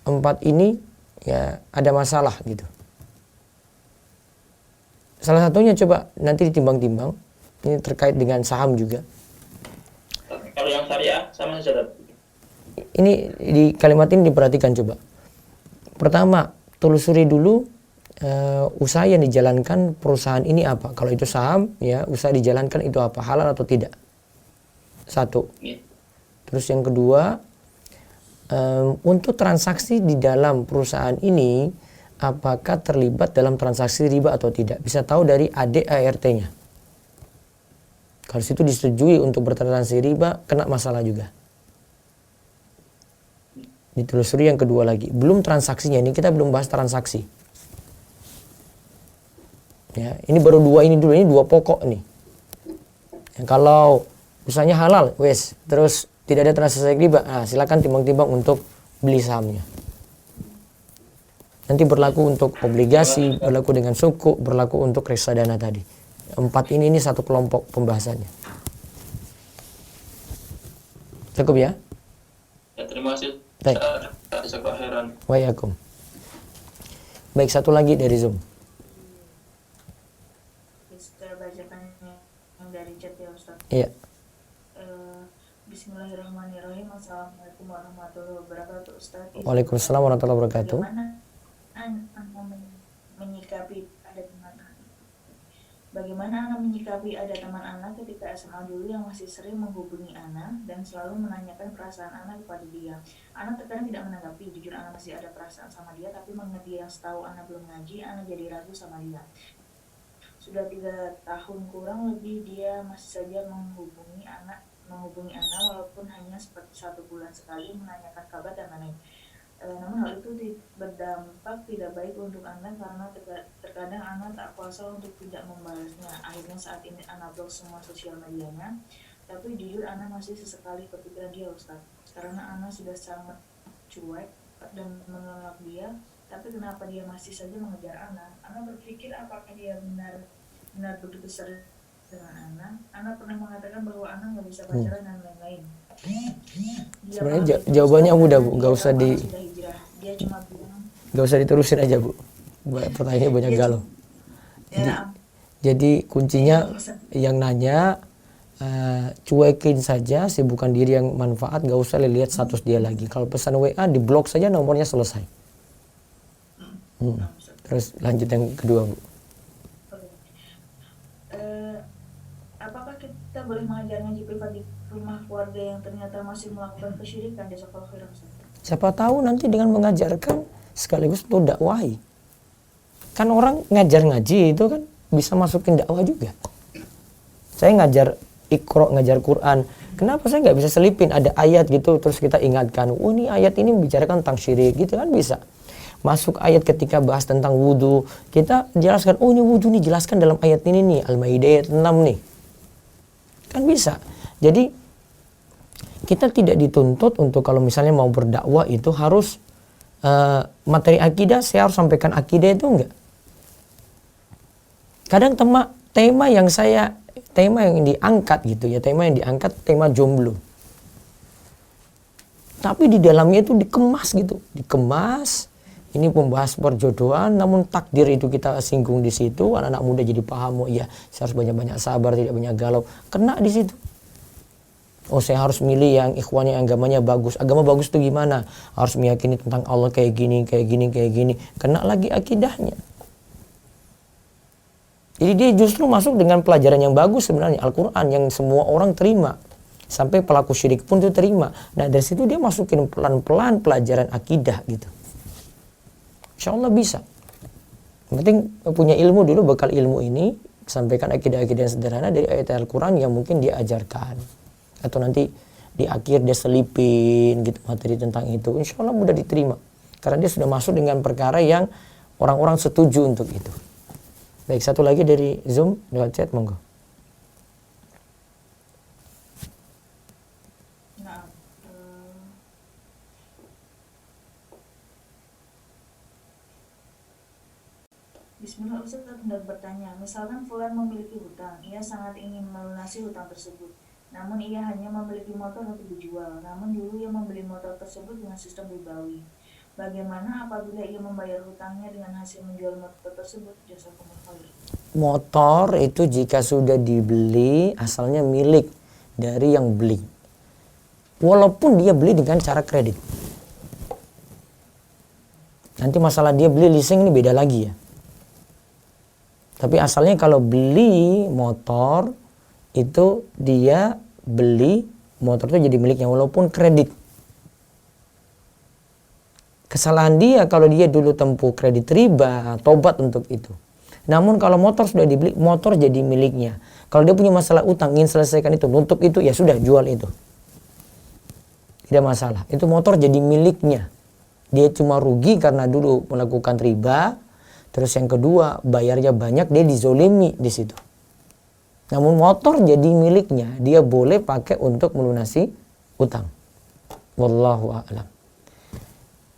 4 ini ya ada masalah gitu. Salah satunya coba nanti ditimbang-timbang. Ini terkait dengan saham juga. Kalau yang syariah sama saja. Ini di kalimat ini diperhatikan coba. Pertama, telusuri dulu usaha yang dijalankan perusahaan ini apa. Kalau itu saham, ya usaha dijalankan itu apa, halal atau tidak. Satu. Terus yang kedua, untuk transaksi di dalam perusahaan ini, apakah terlibat dalam transaksi riba atau tidak. Bisa tahu dari ADART-nya. Kalau situ disetujui untuk bertransaksi riba, kena masalah juga. Ditelusuri yang kedua lagi. Belum transaksinya, ini kita belum bahas transaksi. Ya, ini baru dua ini dulu, ini dua pokok nih. Ya, kalau usahanya halal, wes, terus tidak ada transaksi riba, silakan timbang-timbang untuk beli sahamnya. Nanti berlaku untuk obligasi, berlaku dengan suku, berlaku untuk reksadana tadi. 4 ini satu kelompok pembahasannya. Cukup ya? Ya, terima kasih. Baik. Heran. Waalaikumsalam. Baik, satu lagi dari Zoom. Kita bacakan yang dari chat ya Ustaz. Iya. Bismillahirrahmanirrahim. Assalamualaikum warahmatullahi wabarakatuh Ustaz. Waalaikumsalam warahmatullahi wabarakatuh. Bagaimana Ana menyikapi ada teman Ana ketika SMA dulu yang masih sering menghubungi Ana dan selalu menanyakan perasaan Ana kepada dia. Ana terkadang tidak menanggapi, jujur Ana masih ada perasaan sama dia, tapi mengenai dia yang setahu Ana belum ngaji, Ana jadi ragu sama dia. Sudah 3 tahun kurang lebih dia masih saja menghubungi Ana walaupun hanya seperti 1 bulan sekali menanyakan kabar dan lain-lain. Namun hal itu berdampak tidak baik untuk Ana karena terkadang Ana tak kuasa untuk tidak membalasnya. Akhirnya saat ini Ana blok semua sosial medianya, tapi jujur Ana masih sesekali kepikiran dia Ustaz. Karena Ana sudah sangat cuek dan menolak dia, tapi kenapa dia masih saja mengejar Ana? Ana berpikir apakah dia benar begitu sering dengan Ana? Ana pernah mengatakan bahwa Ana nggak bisa pacaran dan lain-lain. Sebenarnya jawabannya mudah Bu, nggak usah dia cuma bilang nggak usah diterusin aja Bu. Pertanyaannya banyak galau. Jadi kuncinya yang nanya cuekin saja, sibukkan diri yang manfaat, nggak usah lihat status dia lagi. Kalau pesan WA diblok saja, nomornya selesai. Terus lanjut yang kedua Bu. boleh mengajar ngaji privat di rumah keluarga yang ternyata masih melakukan kesyirikan? Jazakallahu khairan. Siapa tahu nanti dengan mengajarkan sekaligus untuk dakwahi. Kan orang ngajar ngaji itu kan bisa masukin dakwah juga. Saya ngajar Iqra, ngajar Quran. Kenapa saya nggak bisa selipin ada ayat gitu terus kita ingatkan, oh ini ayat ini membicarakan tentang syirik gitu kan bisa. Masuk ayat ketika bahas tentang wudhu, kita jelaskan, oh ini wudhu nih jelaskan dalam ayat ini nih, Al-Maidah ayat 6 nih. Kan bisa. Jadi kita tidak dituntut untuk kalau misalnya mau berdakwah itu harus materi akidah, saya harus sampaikan akidah itu enggak. Kadang tema yang diangkat gitu ya, tema yang diangkat tema jomblo. Tapi di dalamnya itu dikemas gitu, dikemas. Ini pembahas perjodohan, namun takdir itu kita singgung di situ. Anak-anak muda jadi paham, oh iya, saya harus banyak-banyak sabar, tidak banyak galau. Kena di situ. Oh, saya harus milih yang ikhwannya agamanya bagus. Agama bagus itu gimana? Harus meyakini tentang Allah kayak gini, kayak gini, kayak gini. Kena lagi akidahnya. Jadi dia justru masuk dengan pelajaran yang bagus sebenarnya, Al-Quran yang semua orang terima. Sampai pelaku syirik pun itu terima. Nah dari situ dia masukin pelan-pelan pelajaran akidah gitu. Insya Allah bisa. Yang penting punya ilmu dulu, bekal ilmu ini. Sampaikan akidah-akidah yang sederhana dari ayat Al-Quran yang mungkin dia ajarkan. Atau nanti di akhir dia selipin gitu materi tentang itu. Insya Allah mudah diterima. Karena dia sudah masuk dengan perkara yang orang-orang setuju untuk itu. Baik, satu lagi dari Zoom, lewat chat, monggo. Bismillah, Ustaz hendak bertanya, misalkan Fulan memiliki hutang, ia sangat ingin melunasi hutang tersebut. Namun ia hanya memiliki motor untuk dijual. Namun dulu ia membeli motor tersebut dengan sistem ribawi. Bagaimana apabila ia membayar hutangnya dengan hasil menjual motor tersebut? Jazakumullah khair. Motor itu jika sudah dibeli asalnya milik dari yang beli. Walaupun dia beli dengan cara kredit. Nanti masalah dia beli leasing ini beda lagi ya. Tapi asalnya kalau beli motor itu dia beli motor itu jadi miliknya walaupun kredit. Kesalahan dia kalau dia dulu tempuh kredit riba, tobat untuk itu. Namun kalau motor sudah dibeli, motor jadi miliknya. Kalau dia punya masalah utang, ingin selesaikan itu, nutup itu, ya sudah jual itu. Tidak masalah. Itu motor jadi miliknya. Dia cuma rugi karena dulu melakukan riba. Terus yang kedua, bayarnya banyak, dia dizolimi di situ. Namun motor jadi miliknya, dia boleh pakai untuk melunasi utang. Wallahu a'lam.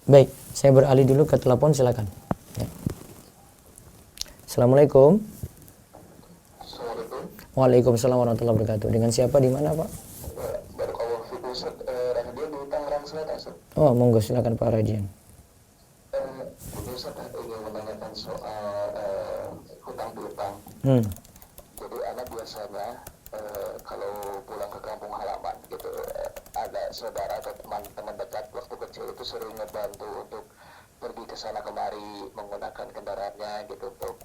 Baik, saya beralih dulu ke telepon, silakan. Ya. Assalamualaikum. Assalamualaikum. Waalaikumsalam warahmatullahi wabarakatuh. Dengan siapa, di mana Pak? Barakallahu fikum, Ustaz. Rahadian di Tangerang Selatan, Ustaz. Oh, monggo silakan Pak Radian. Ustaz ingin menanyakan soal hutang piutang. Jadi anak biasanya kalau pulang ke kampung halaman gitu, ada saudara atau teman dekat waktu kecil itu sering ngebantu untuk pergi ke sana kemari menggunakan kendaraannya gitu untuk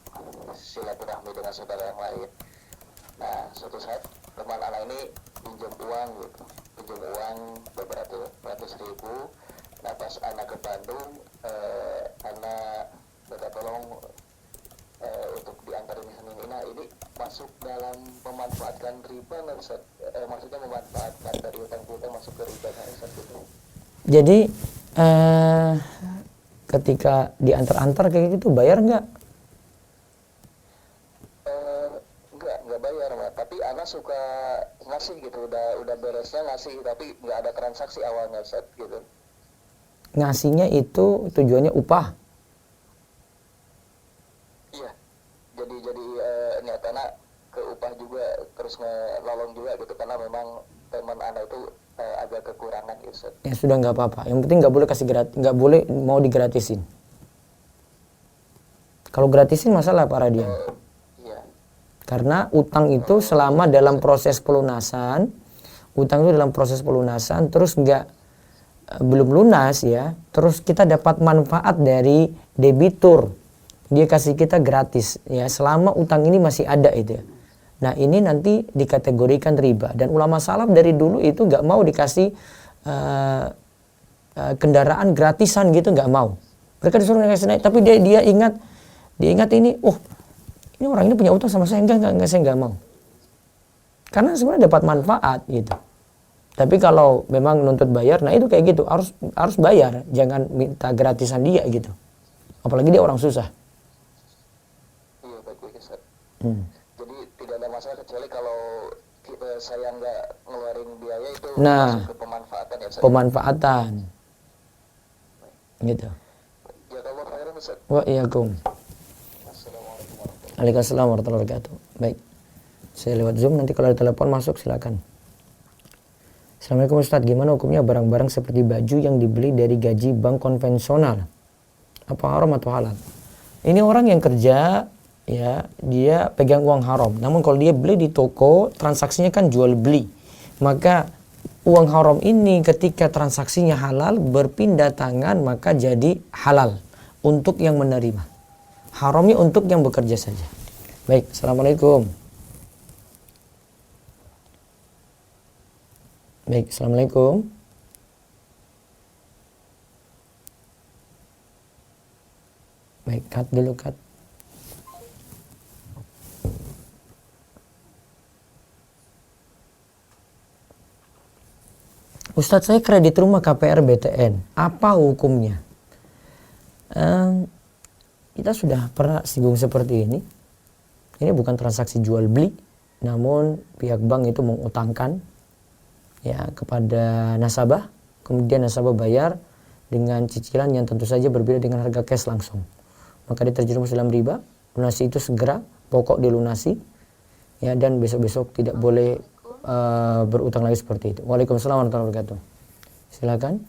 silaturahmi dengan saudara yang lain. Nah, suatu saat teman anak ini pinjam uang beberapa ratus ribu. Nah, pas anak ke Bandung, anak minta tolong untuk diantarin Senin. Nah, ini masuk dalam memanfaatkan riba nggak Ustaz? Maksudnya memanfaatkan dari utang piutang masuk ke riba nggak Ustaz gitu? Jadi ketika diantar-antar kayak gitu bayar nggak? Nggak bayar, Mbak. Tapi anak suka ngasih gitu, udah beresnya ngasih, tapi nggak ada transaksi awalnya Ustaz gitu. Ngasihnya itu tujuannya upah. Iya, jadi niat anak ke upah juga, terus ngelolong juga gitu, karena memang teman anak itu agak kekurangan gitu. Ya sudah nggak apa-apa. Yang penting nggak boleh kasih gratis, nggak boleh mau digratisin. Kalau gratisin masalah Pak Radian. Iya. Karena utang itu selama dalam proses pelunasan, terus belum lunas ya, terus kita dapat manfaat dari debitur, dia kasih kita gratis ya selama utang ini masih ada itu ya. Nah ini nanti dikategorikan riba, dan ulama salaf dari dulu itu nggak mau dikasih kendaraan gratisan gitu, nggak mau. Mereka disuruh naik, tapi dia ingat ini, ini orang ini punya utang sama saya, enggak saya nggak mau. Karena sebenarnya dapat manfaat gitu. Tapi kalau memang nuntut bayar, nah itu kayak gitu, harus bayar, jangan minta gratisan dia gitu. Apalagi dia orang susah. Iya, baik Ustaz. Jadi tidak ada masalah kecuali kalau saya nggak ngeluarin biaya itu masuk ke pemanfaatan ya Ustaz. Pemanfaatan. Gitu. Jazakallahu khairan Ustaz. Waalaikumsalam. Waalaikumsalam warahmatullahi wabarakatuh. Baik. Saya lewat Zoom, nanti kalau ada telepon masuk silakan. Assalamualaikum Ustadz, gimana hukumnya barang-barang seperti baju yang dibeli dari gaji bank konvensional? Apa haram atau halal? Ini orang yang kerja, ya, dia pegang uang haram. Namun kalau dia beli di toko, transaksinya kan jual beli. Maka uang haram ini ketika transaksinya halal, berpindah tangan, maka jadi halal untuk yang menerima. Haramnya untuk yang bekerja saja. Baik, Assalamualaikum. Baik, Assalamualaikum. Baik, cut dulu, cut. Ustadz, saya kredit rumah KPR BTN. Apa hukumnya? Kita sudah pernah singgung seperti ini. Ini bukan transaksi jual beli, namun pihak bank itu mengutangkan ya kepada nasabah, kemudian nasabah bayar dengan cicilan yang tentu saja berbeda dengan harga cash langsung. Maka dia terjerumus dalam riba. Lunasi itu segera, pokok dilunasi, ya, dan besok-besok tidak boleh berutang lagi seperti itu. Waalaikumsalam warahmatullahi wabarakatuh. Silakan.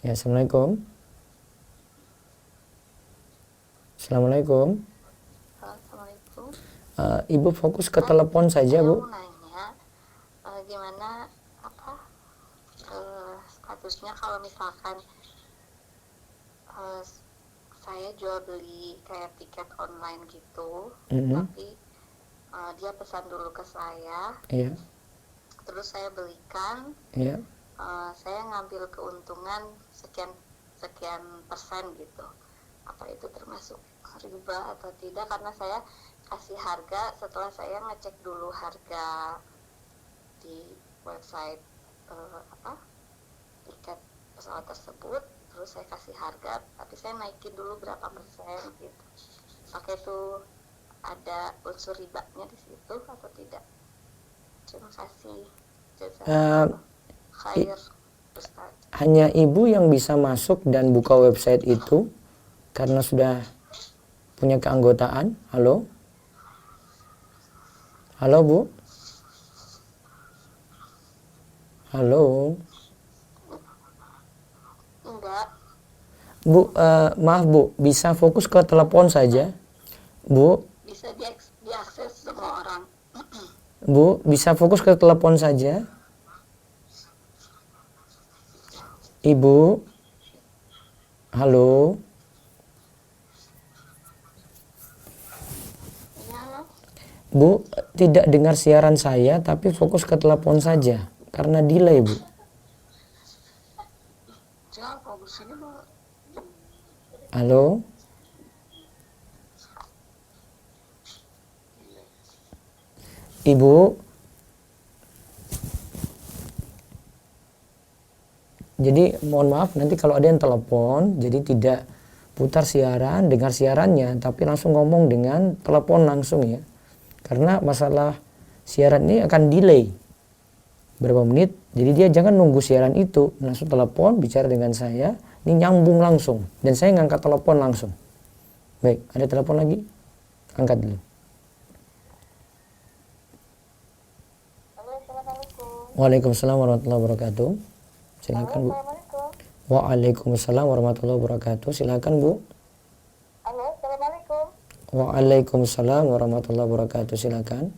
Ya, Assalamualaikum. Assalamualaikum. Assalamualaikum. Ibu fokus ke telepon saja, Bu. Saya mau nanya, gimana statusnya kalau misalkan saya jual beli kayak tiket online gitu, tapi dia pesan dulu ke saya, terus saya belikan, saya ngambil keuntungan sekian persen gitu. Apa itu termasuk riba atau tidak? Karena saya kasih harga setelah saya ngecek dulu harga di website tiket pesawat tersebut, terus saya kasih harga, tapi saya naikin dulu berapa persen gitu. Apakah itu ada unsur ribanya di situ atau tidak? Terima kasih. Khair, Ustaz. Hanya ibu yang bisa masuk dan buka website itu karena sudah punya keanggotaan. Halo Bu. Halo Enggak. Bu, maaf Bu, bisa fokus ke telepon saja, Bu. Bisa diakses semua orang. Bu, bisa fokus ke telepon saja. Ibu. Halo. Bu, tidak dengar siaran saya, tapi fokus ke telepon saja karena delay, Bu. Halo. Ibu. Jadi mohon maaf nanti kalau ada yang telepon, jadi tidak putar siaran, dengar siarannya, tapi langsung ngomong dengan telepon langsung ya. Karena masalah siaran ini akan delay berapa menit, jadi dia jangan nunggu siaran itu, langsung telepon, bicara dengan saya, ini nyambung langsung, dan saya ngangkat telepon langsung. Baik, ada telepon lagi? Angkat dulu. Waalaikumsalam warahmatullahi wabarakatuh. Silakan Bu. Waalaikumsalam warahmatullahi wabarakatuh. Silakan Bu. Halo, Assalamualaikum. Waalaikumsalam warahmatullahi wabarakatuh. Silakan.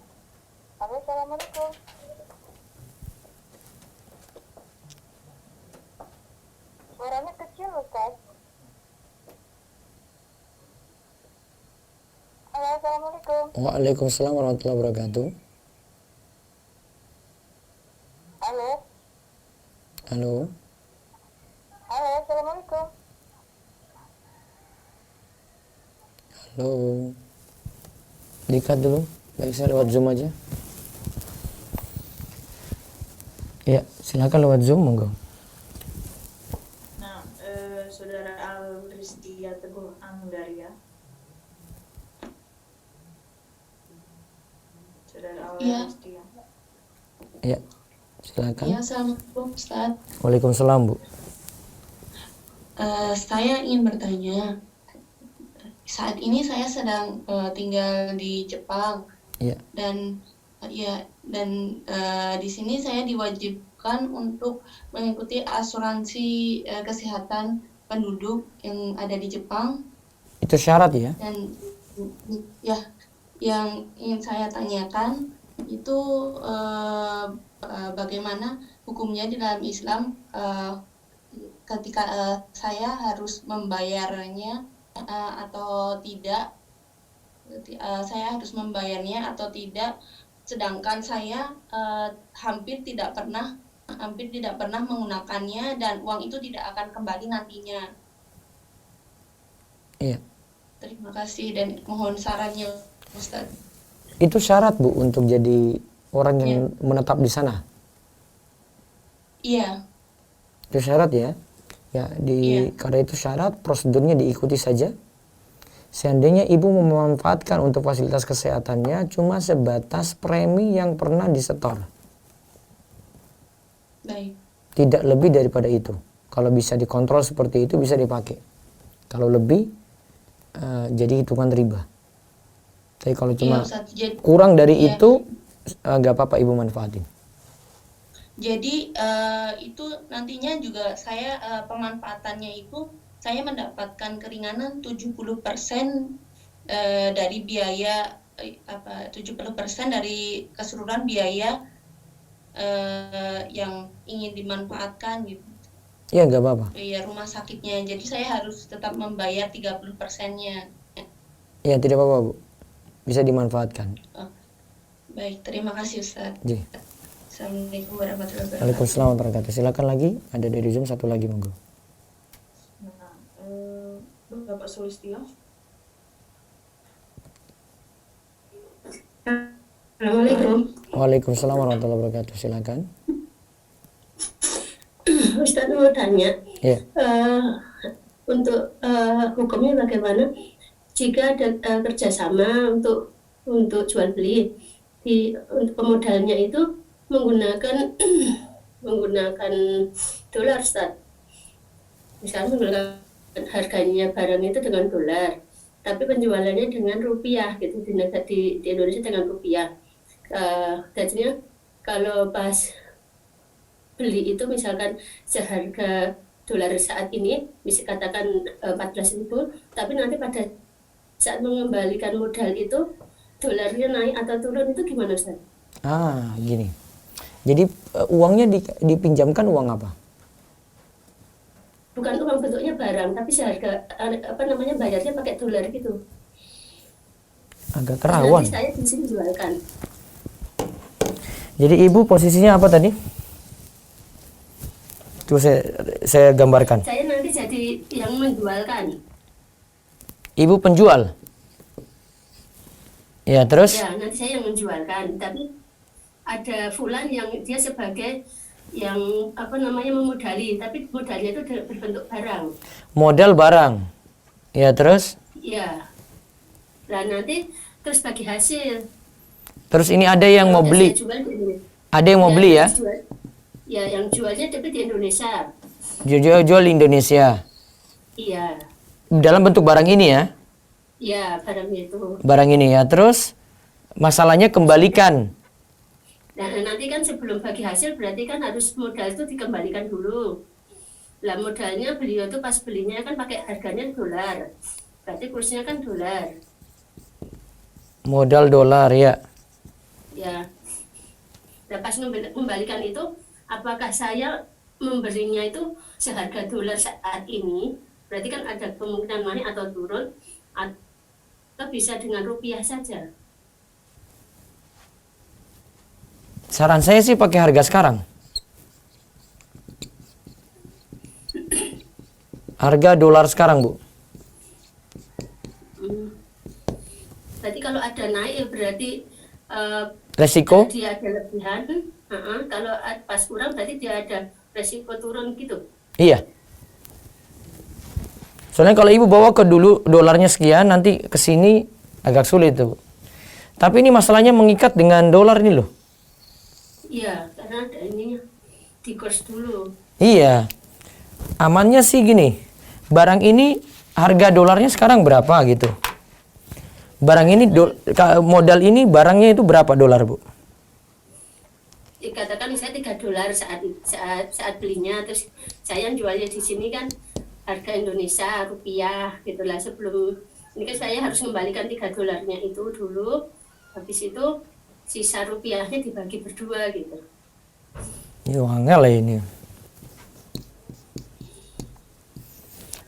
Halo, Assalamualaikum. Suaranya kecil, Ustaz. Assalamualaikum. Waalaikumsalam warahmatullahi wabarakatuh. Halo. Halo. Halo, Assalamualaikum. Halo. Dikat dulu. Baik, saya lewat Zoom aja. Ya, silakan lewat Zoom, monggo. Nah, Saudara Alristia Teguh Anggaria. Saudara Iya. Alristia. Ya, silakan. Ya, Assalamualaikum Ustaz. Waalaikumsalam, Bu. Saya ingin bertanya, saat ini saya sedang tinggal di Jepang Ya. dan di sini saya diwajibkan untuk mengikuti asuransi kesehatan penduduk yang ada di Jepang. Itu syarat ya? Dan ya, yang ingin saya tanyakan itu bagaimana hukumnya di dalam Islam ketika saya harus membayarnya atau tidak, saya harus membayarnya atau tidak, sedangkan saya hampir tidak pernah menggunakannya dan uang itu tidak akan kembali nantinya. Iya. Terima kasih dan mohon sarannya, Ustaz. Itu syarat, Bu, untuk jadi orang yang menetap di sana? Iya. Itu syarat ya? Ya, karena itu syarat, prosedurnya diikuti saja. Seandainya ibu memanfaatkan untuk fasilitas kesehatannya cuma sebatas premi yang pernah disetor. Baik. Tidak lebih daripada itu. Kalau bisa dikontrol seperti itu bisa dipakai. Kalau lebih, jadi hitungan riba. Tapi kalau cuma kurang dari itu, nggak apa-apa ibu manfaatin. Jadi itu nantinya juga saya pemanfaatannya itu saya mendapatkan keringanan 70% dari biaya 70% dari keseluruhan biaya yang ingin dimanfaatkan gitu. Iya, nggak apa-apa. Biaya rumah sakitnya. Jadi saya harus tetap membayar 30%-nya. Iya, tidak apa-apa, Bu. Bisa dimanfaatkan. Baik, terima kasih Ustaz. Ji. Assalamualaikum warahmatullahi wabarakatuh. Waalaikumsalam warahmatullahi wabarakatuh. Silakan lagi, ada dari Zoom satu lagi, monggo. Nah, Bapak Sulistyo. Assalamualaikum. Waalaikumsalam warahmatullahi wabarakatuh. Silakan. Ustaz mau tanya, Ya. untuk hukumnya bagaimana jika ada kerjasama untuk jual beli untuk pemodalnya itu menggunakan dolar, Ustaz. Misalnya menggunakan harganya barang itu dengan dolar, tapi penjualannya dengan rupiah gitu di Indonesia dengan rupiah. Jadinya kalau pas beli itu misalkan seharga dolar saat ini bisa katakan 14.000, tapi nanti pada saat mengembalikan modal itu dolarnya naik atau turun, itu gimana, Ustaz? Gini. Jadi uangnya dipinjamkan uang apa? Bukan uang, bentuknya barang, tapi seharga bayarnya pakai dolar gitu. Agak kerawan. Nanti saya di sini jualkan. Jadi ibu posisinya apa tadi? Itu saya gambarkan. Saya nanti jadi yang menjualkan. Ibu penjual. Ya, terus? Ya, nanti saya yang menjualkan, tapi ada fulan yang dia sebagai yang memodali, tapi modalnya itu berbentuk barang. Modal barang. Ya, terus? Iya. Nah, nanti terus bagi hasil. Terus ini ada yang mau beli. Ada yang mau beli ya? Ya, yang jualnya tapi di Indonesia. Jual di Indonesia. Iya. Dalam bentuk barang ini ya? Iya, barang itu. Barang ini ya. Terus masalahnya kembalikan. Nah, nanti kan sebelum bagi hasil berarti kan harus modal itu dikembalikan dulu. Lah modalnya beliau tuh pas belinya kan pakai harganya dolar. Berarti kursnya kan dolar. Modal dolar ya. Ya. Nah, pas membalikan itu, apakah saya memberinya itu seharga dolar saat ini? Berarti kan ada kemungkinan naik atau turun, atau bisa dengan rupiah saja. Saran saya sih pakai harga sekarang. Harga dolar sekarang, Bu. Berarti kalau ada naik ya berarti Resiko? dia ada lebihan. Kalau pas kurang berarti dia ada resiko turun gitu. Iya. Soalnya kalau ibu bawa ke dulu dolarnya sekian, nanti ke sini agak sulit tuh. Tapi ini masalahnya mengikat dengan dolar ini loh. Iya, karena ada ininya di kurs dulu. Iya. Amannya sih gini. Barang ini harga dolarnya sekarang berapa gitu. Barang ini modal ini barangnya itu berapa dolar, Bu? Katakan saya $3 saat belinya, terus saya yang jualnya di sini kan harga Indonesia rupiah gitulah. Sebelum ini kan saya harus kembalikan $3-nya itu dulu, habis itu sisa rupiahnya dibagi berdua gitu. Ini angel lah ini.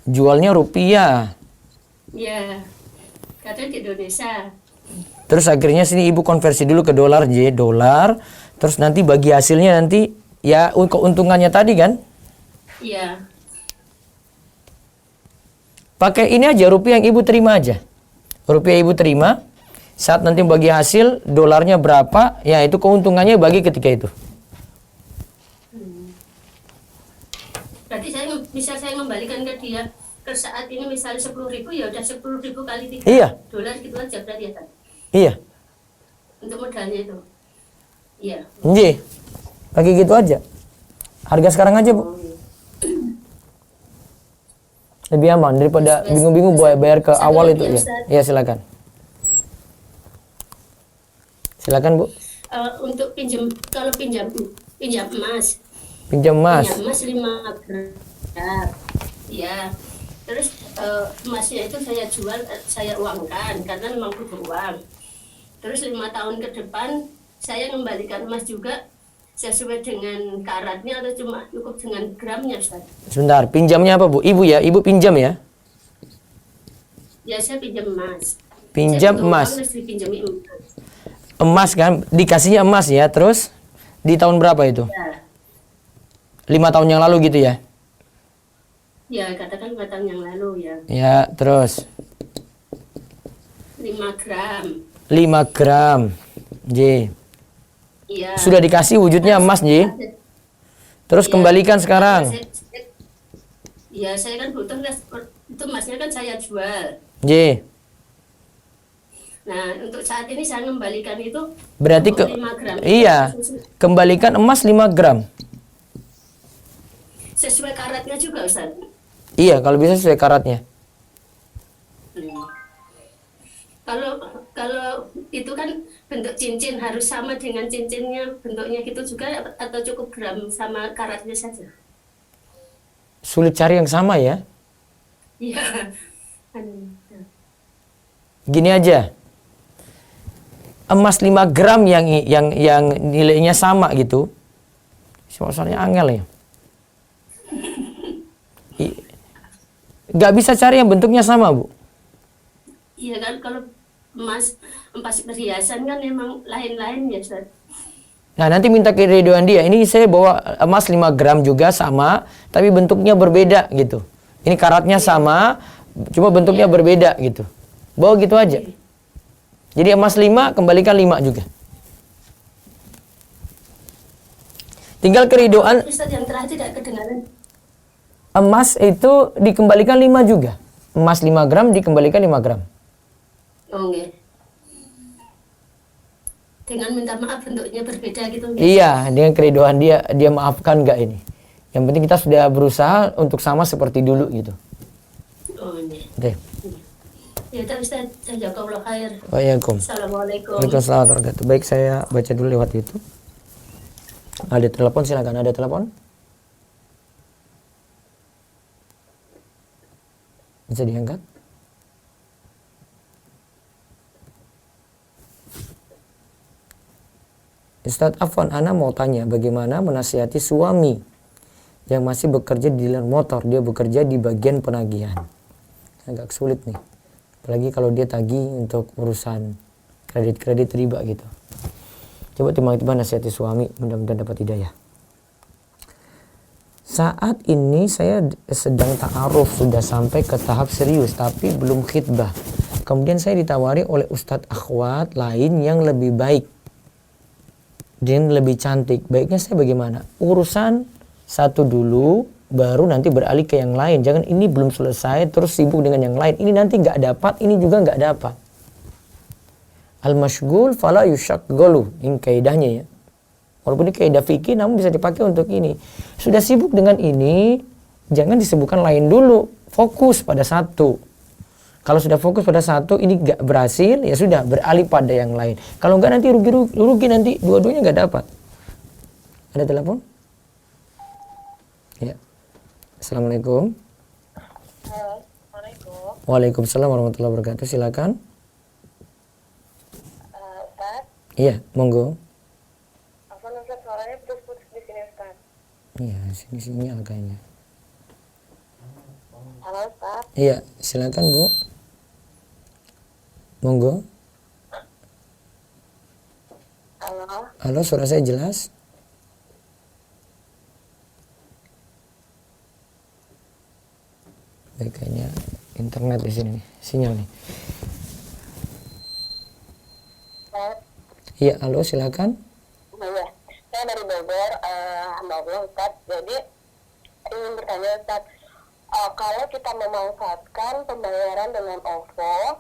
Jualnya rupiah. Ya, katanya di Indonesia. Terus akhirnya sini ibu konversi dulu ke dolar, dolar. Terus nanti bagi hasilnya nanti ya keuntungannya tadi kan? Iya. Pakai ini aja, rupiah yang ibu terima aja. Rupiah ibu terima, saat nanti bagi hasil, dolarnya berapa, ya itu keuntungannya bagi ketika itu. Berarti misal saya kembalikan ke dia, ke saat ini misalnya 10.000, ya udah 10.000 kali 3 Iya. dolar gitu aja berarti ya kan? Iya. Untuk modalnya itu. Iya. Nggih. Pakai gitu aja. Harga sekarang aja, Bu. Lebih aman daripada bingung-bingung bayar ke awal itu ya. Iya, silakan. Silakan, Bu. Untuk kalau pinjam emas. Pinjam emas. Pinjam emas 5 gram. Ya. Terus emasnya itu saya jual, saya uangkan karena memang butuh uang. Terus 5 tahun ke depan saya kembalikan emas juga sesuai dengan karatnya atau cuma cukup dengan gramnya, Ustaz? Sebentar, pinjamnya apa, Bu? Ibu ya, ibu pinjam ya? Ya, saya pinjam emas. Pinjam emas. Emas kan, dikasihnya emas ya, terus di tahun berapa itu? Ya. 5 tahun yang lalu gitu ya? Ya, katakan 5 tahun yang lalu ya. Ya, terus 5 gram. 5 gram. J. Iya. Sudah dikasih wujudnya emas, J. Terus Iya. kembalikan sekarang. Iya, saya kan butuh itu emasnya kan saya jual. J. Nah, untuk saat ini saya kembalikan itu Berarti untuk 5 gram. iya. Kembalikan emas 5 gram. Sesuai karatnya juga, Ustaz. Iya, kalau bisa sesuai karatnya. Kalau itu kan bentuk cincin harus sama dengan cincinnya, bentuknya gitu juga atau cukup gram sama karatnya saja? Sulit cari yang sama ya. Iya. Gini aja. Emas 5 gram yang nilainya sama gitu. Soalnya angel ya. Gak bisa cari yang bentuknya sama, Bu. Iya kan, kalau emas perhiasan kan memang lain-lain ya, Ustaz. Nah, nanti minta keridoan dia. Ini saya bawa emas 5 gram juga sama, tapi bentuknya berbeda gitu. Ini karatnya sama, cuma bentuknya berbeda gitu. Bawa gitu aja. Jadi emas 5, kembalikan 5 juga. Tinggal keridoan. Ustaz, yang terakhir tidak kedengaran. Emas itu dikembalikan 5 juga. Emas 5 gram dikembalikan 5 gram. Oh, okay. Dengan minta maaf bentuknya berbeda gitu. Iya, dengan keridoan dia maafkan nggak ini. Yang penting kita sudah berusaha untuk sama seperti dulu gitu. Oh, iya. Oke. Ya, Ustaz, jazakallahu khair. Waalaikumsalam. Assalamualaikum. Waalaikumsalam warahmatullahi wabarakatuh. Baik, saya baca dulu lewat itu. Ada telepon, silakan. Ada telepon? Bisa diangkat? Ustadz Afwan, Ana mau tanya bagaimana menasihati suami yang masih bekerja di dealer motor. Dia bekerja di bagian penagihan. Agak sulit nih. Apalagi kalau dia tagih untuk urusan kredit-kredit riba gitu. Coba timbang-timbang nasihati suami, mudah-mudahan dapat hidayah. Saat ini saya sedang ta'aruf, sudah sampai ke tahap serius tapi belum khitbah. Kemudian saya ditawari oleh ustadz akhwat lain yang lebih baik dan lebih cantik. Baiknya saya bagaimana? Urusan satu dulu, baru nanti beralih ke yang lain. Jangan ini belum selesai terus sibuk dengan yang lain. Ini nanti nggak dapat, ini juga nggak dapat. Al-mashghul fala yushaghulu. Ini kaidahnya ya. Walaupun ini kaidah fikih namun bisa dipakai untuk ini. Sudah sibuk dengan ini, jangan disibukkan lain dulu. Fokus pada satu. Kalau sudah fokus pada satu, ini nggak berhasil, ya sudah beralih pada yang lain. Kalau nggak nanti rugi nanti dua-duanya nggak dapat. Ada telepon? Ya. Assalamualaikum. Assalamualaikum. Waalaikumsalam warahmatullahi wabarakatuh. Silakan. Ustaz, Iya, monggo. Ustaz, suaranya putus-putus di sini, Ustaz. Iya, sini agaknya. Halo, Ustaz. Iya, silakan Bu. Monggo. Halo. Halo, suara saya jelas? Baik, kayaknya internet di sini nih, sinyal nih. Iya, halo, silakan. Iya, saya dari Bogor, hamba Allah, Ustaz. Jadi ingin bertanya, Ustaz, kalau kita memanfaatkan pembayaran dengan OVO,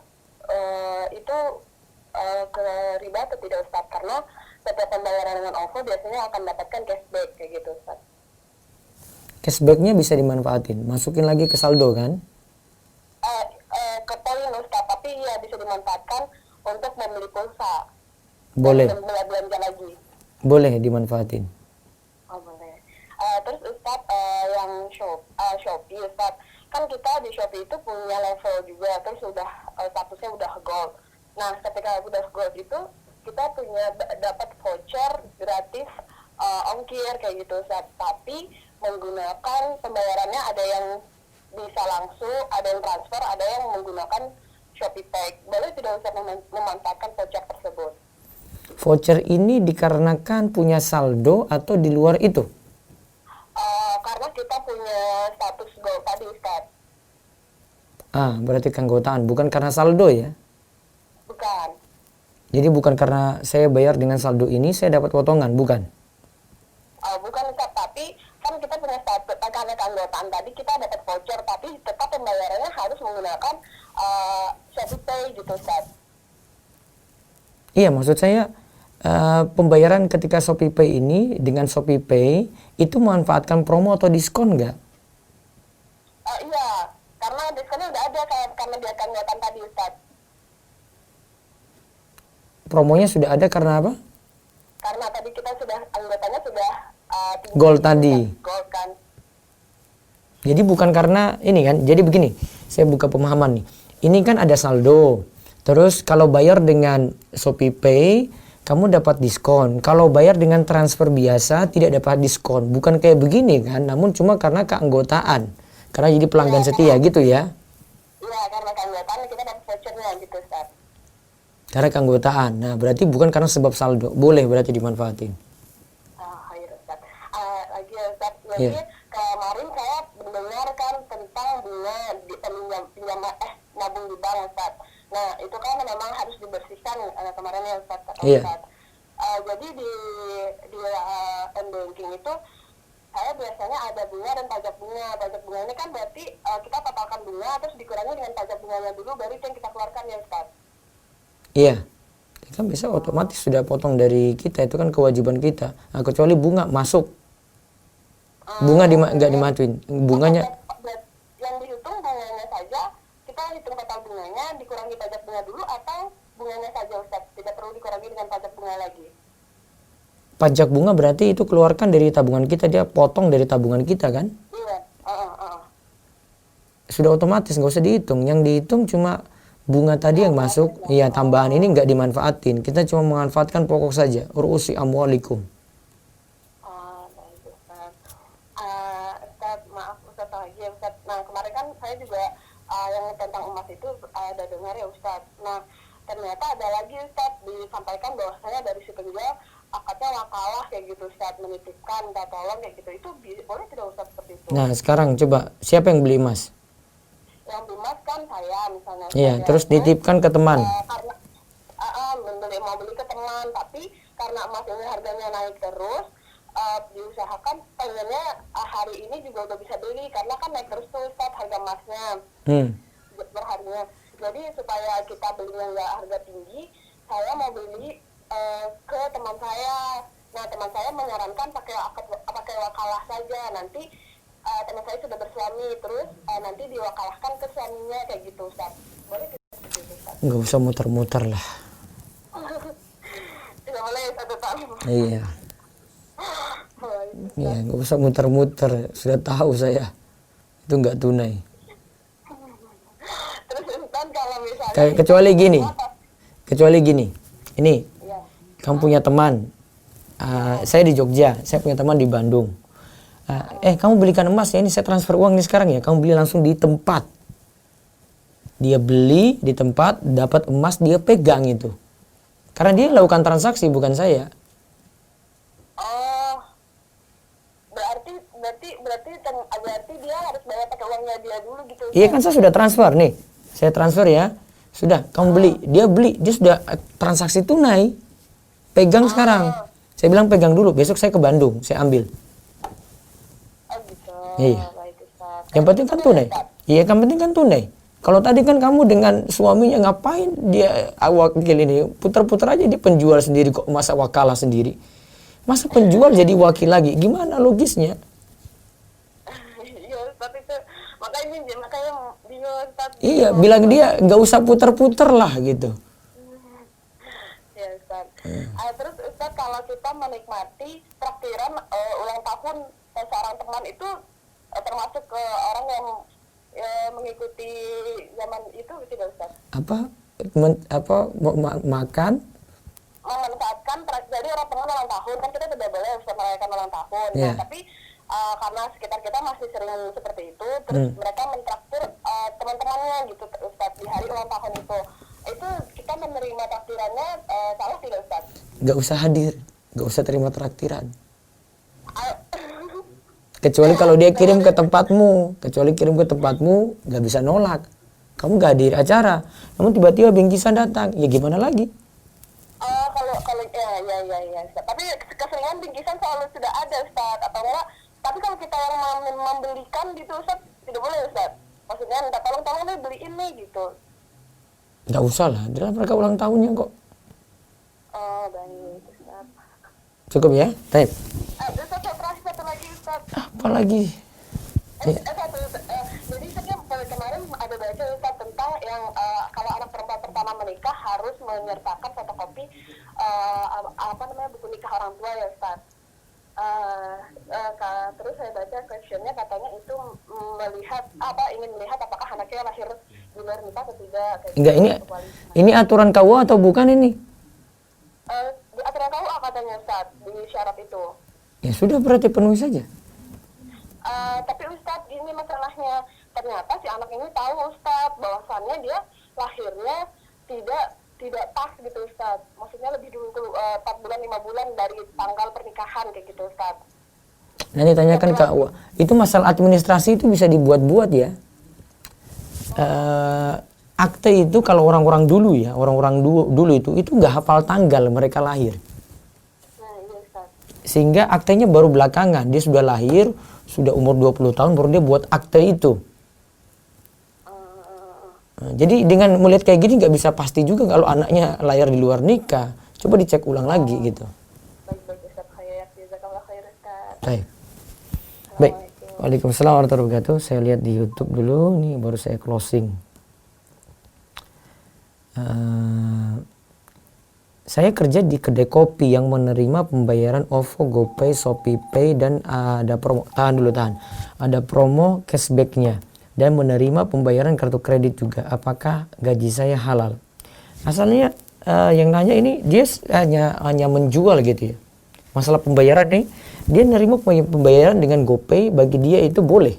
itu ke riba atau tidak, Ustaz? Karena setiap pembayaran dengan OVO biasanya akan mendapatkan cashback kayak gitu, Ustaz. Cashbacknya bisa dimanfaatin, masukin lagi ke saldo kan? Ke poin, Ustaz, tapi ya bisa dimanfaatkan untuk membeli pulsa. Boleh. Dan belanja lagi. Boleh dimanfaatin. Oh, boleh. Terus Ustaz, yang Shopee, Ustaz, kan kita di Shopee itu punya level juga, terus sudah statusnya udah gold. Nah, ketika udah gold itu kita punya dapat voucher gratis ongkir kayak gitu, Ustaz. Tapi menggunakan pembayarannya ada yang bisa langsung, ada yang transfer, ada yang menggunakan Shopee Pay. Boleh tidak Ustaz memanfaatkan voucher tersebut? Voucher ini dikarenakan punya saldo atau di luar itu? Karena kita punya status gold tadi, Ustaz. Berarti keanggotaan, bukan karena saldo ya? Bukan. Jadi bukan karena saya bayar dengan saldo ini saya dapat potongan, bukan? Bukan, Ustaz, tapi kan kita punya status karena keanggotaan tadi kita dapat voucher, tapi tetap pembayarannya harus menggunakan Shopee Pay gitu, Ustaz. Iya, maksud saya pembayaran ketika Shopee Pay ini dengan Shopee Pay itu memanfaatkan promo atau diskon nggak? Iya, karena diskonnya udah ada karena dia keanggotaan tadi, Ustaz. Promonya sudah ada karena apa? Karena tadi kita sudah anggotanya sudah tinggi, Gold tadi. Gold kan. Jadi bukan karena ini kan. Jadi begini, saya buka pemahaman nih. Ini kan ada saldo. Terus kalau bayar dengan Shopee Pay, kamu dapat diskon. Kalau bayar dengan transfer biasa, tidak dapat diskon. Bukan kayak begini kan, namun cuma karena keanggotaan. Karena jadi pelanggan setia gitu ya. Iya, karena keanggotaan kita dapat vouchernya gitu, Ustaz. Karena keanggotaan. Nah, berarti bukan karena sebab saldo. Boleh berarti dimanfaatin. Iya, Ustaz. Lagi Ustaz, jadi kemarin saya mendengarkan tentang bunga di nabung di bank, Ustaz. Nah, itu kan memang harus dibersihkan kemarin ya, Ustaz. Ustaz. Jadi di M-Banking itu saya biasanya ada bunga dan pajak bunga. Pajak bunga ini kan berarti kita totalkan bunga terus dikurangi dengan pajak bunganya dulu baru itu yang kita keluarkan ya, Ustaz. Iya. Kan bisa otomatis sudah potong dari kita, itu kan kewajiban kita. Nah, kecuali bunga masuk. Bunga nggak dimatuin. Bunganya yang dihitung bunganya saja, kita hitung total bunganya dikurangi pajak bunga dulu atau bunganya saja, Ustaz? Tidak perlu dikurangi dengan pajak bunga lagi. Pajak bunga berarti itu keluarkan dari tabungan kita, dia potong dari tabungan kita kan? Iya. Sudah otomatis, nggak usah dihitung. Yang dihitung cuma bunga tadi yang masuk. Iya, tambahan ini nggak dimanfaatin. Kita cuma memanfaatkan pokok saja. Urusi amwalikum. Baik, Ustaz. Ustaz, maaf Ustaz lagi ya, Ustaz. Nah, kemarin kan saya juga yang tentang emas itu ada dengar ya, Ustaz. Nah, ternyata ada lagi, Ustaz, disampaikan bahwasanya dari si penjual akadnya wakalah kayak gitu, Ustaz, menitipkan, minta tolong kayak gitu, itu boleh tidak Ustaz seperti itu? Nah sekarang coba siapa yang beli emas? Yang beli emas kan saya misalnya. Iya, terus nitipkan ke teman. Karena mau beli ke teman, tapi karena emas ini harganya naik terus, diusahakan pengennya hari ini juga udah bisa beli karena kan naik terus tuh Ustaz harga emasnya berharinya. Jadi supaya kita belinya nggak harga tinggi, saya mau beli ke teman saya. Nah teman saya menyarankan pakai wakalah saja. Nanti teman saya sudah bersuami, terus nanti diwakalahkan ke suaminya kayak gitu Ustaz. Boleh tidak seperti itu Ustaz? Nggak usah muter-muter lah. Tidak boleh satu tahun. Iya. Iya, nggak usah muter-muter. Sudah tahu saya. Itu nggak tunai. Terus Ustaz kalau misalnya Kecuali gini. Ini, kamu punya teman. Saya di Jogja, saya punya teman di Bandung. Kamu belikan emas ya, ini saya transfer uang nih sekarang ya. Kamu beli langsung di tempat. Dia beli di tempat, dapat emas, dia pegang itu. Karena dia lakukan transaksi, bukan saya. Oh, berarti dia harus bayar pakai uangnya dia dulu gitu. Iya kan saya sudah transfer nih. Saya transfer ya. Sudah, kamu beli. Dia beli, dia sudah transaksi tunai. Pegang sekarang. Saya bilang pegang dulu, besok saya ke Bandung, saya ambil. Oh gitu. Iya. Baik, Ustaz. Yang penting kan tunai. Iya, yang penting kan tunai. Kalau tadi kan kamu dengan suaminya ngapain dia wakil ini, putar-putar aja dia penjual sendiri kok, masa wakalah sendiri. Masa penjual jadi wakil lagi, gimana logisnya? Iya, Ustaz, itu makanya bingung Ustaz. Iya, bilang dia nggak usah putar-putar lah gitu. Ya Ustaz. Terus Ustaz, kalau kita menikmati traktiran ulang tahun seorang teman itu termasuk ke orang yang mengikuti zaman itu tidak Ustaz? Makan? Memanfaatkan jadi orang teman ulang tahun kan kita tidak boleh Ustaz merayakan ulang tahun. Yeah. Nah, tapi karena sekitar kita masih sering seperti itu, terus mereka mentraktir teman-temannya gitu Ustaz di hari ulang tahun itu kita menerima traktirannya salah tidak Ustaz? Gak usah hadir, gak usah terima traktiran. Kecuali kalau dia kirim ke tempatmu, gak bisa nolak. Kamu gak hadir acara, namun tiba-tiba bingkisan datang, ya gimana lagi? Kalau ya. Tapi keseringan bingkisan selalu sudah ada Ustaz, atau enggak? Tapi kalau kita yang membelikan gitu Ustaz, tidak boleh Ustaz. Maksudnya minta tolong nih beliin nih gitu. Gak usah lah, adalah mereka ulang tahunnya kok. Oh baik Ustaz. Cukup ya, Taib. Satu lagi Ustaz. Apa lagi? Jadi saya kemarin ada baca Ustaz tentang yang kalau anak perempuan pertama menikah harus menyertakan fotokopi buku nikah orang tua ya Ustaz. Terus saya baca questionnya katanya itu ingin melihat apakah anaknya lahir di luar nikah atau tidak. Enggak, ini aturan KUA atau bukan ini? Aturan KUA katanya Ustaz di syarat itu. Ya sudah, berarti penuhi saja. Tapi Ustadz, ini masalahnya ternyata si anak ini tahu Ustadz bahwasannya dia lahirnya tidak pas gitu Ustadz. Maksudnya lebih dulu 4 bulan 5 bulan dari tanggal pernikahan kayak gitu Ustadz. Nanti tanyakan ke KUA. Itu masalah administrasi itu bisa dibuat-buat ya. Akte itu kalau orang-orang dulu ya, dulu itu nggak hafal tanggal mereka lahir. Sehingga aktenya baru belakangan, dia sudah lahir, sudah umur 20 tahun baru dia buat akte itu. Jadi dengan melihat kayak gini nggak bisa pasti juga kalau anaknya lahir di luar nikah. Coba dicek ulang lagi gitu. Baik. Waalaikumsalam warahmatullahi wabarakatuh. Saya lihat di YouTube dulu, nih baru saya closing. Saya kerja di kedai kopi yang menerima pembayaran OVO, GoPay, ShopeePay dan ada promo. Ada promo cashbacknya dan menerima pembayaran kartu kredit juga. Apakah gaji saya halal? Asalnya yang nanya ini dia hanya menjual gitu ya. Masalah pembayaran nih, dia menerima pembayaran dengan GoPay, bagi dia itu boleh.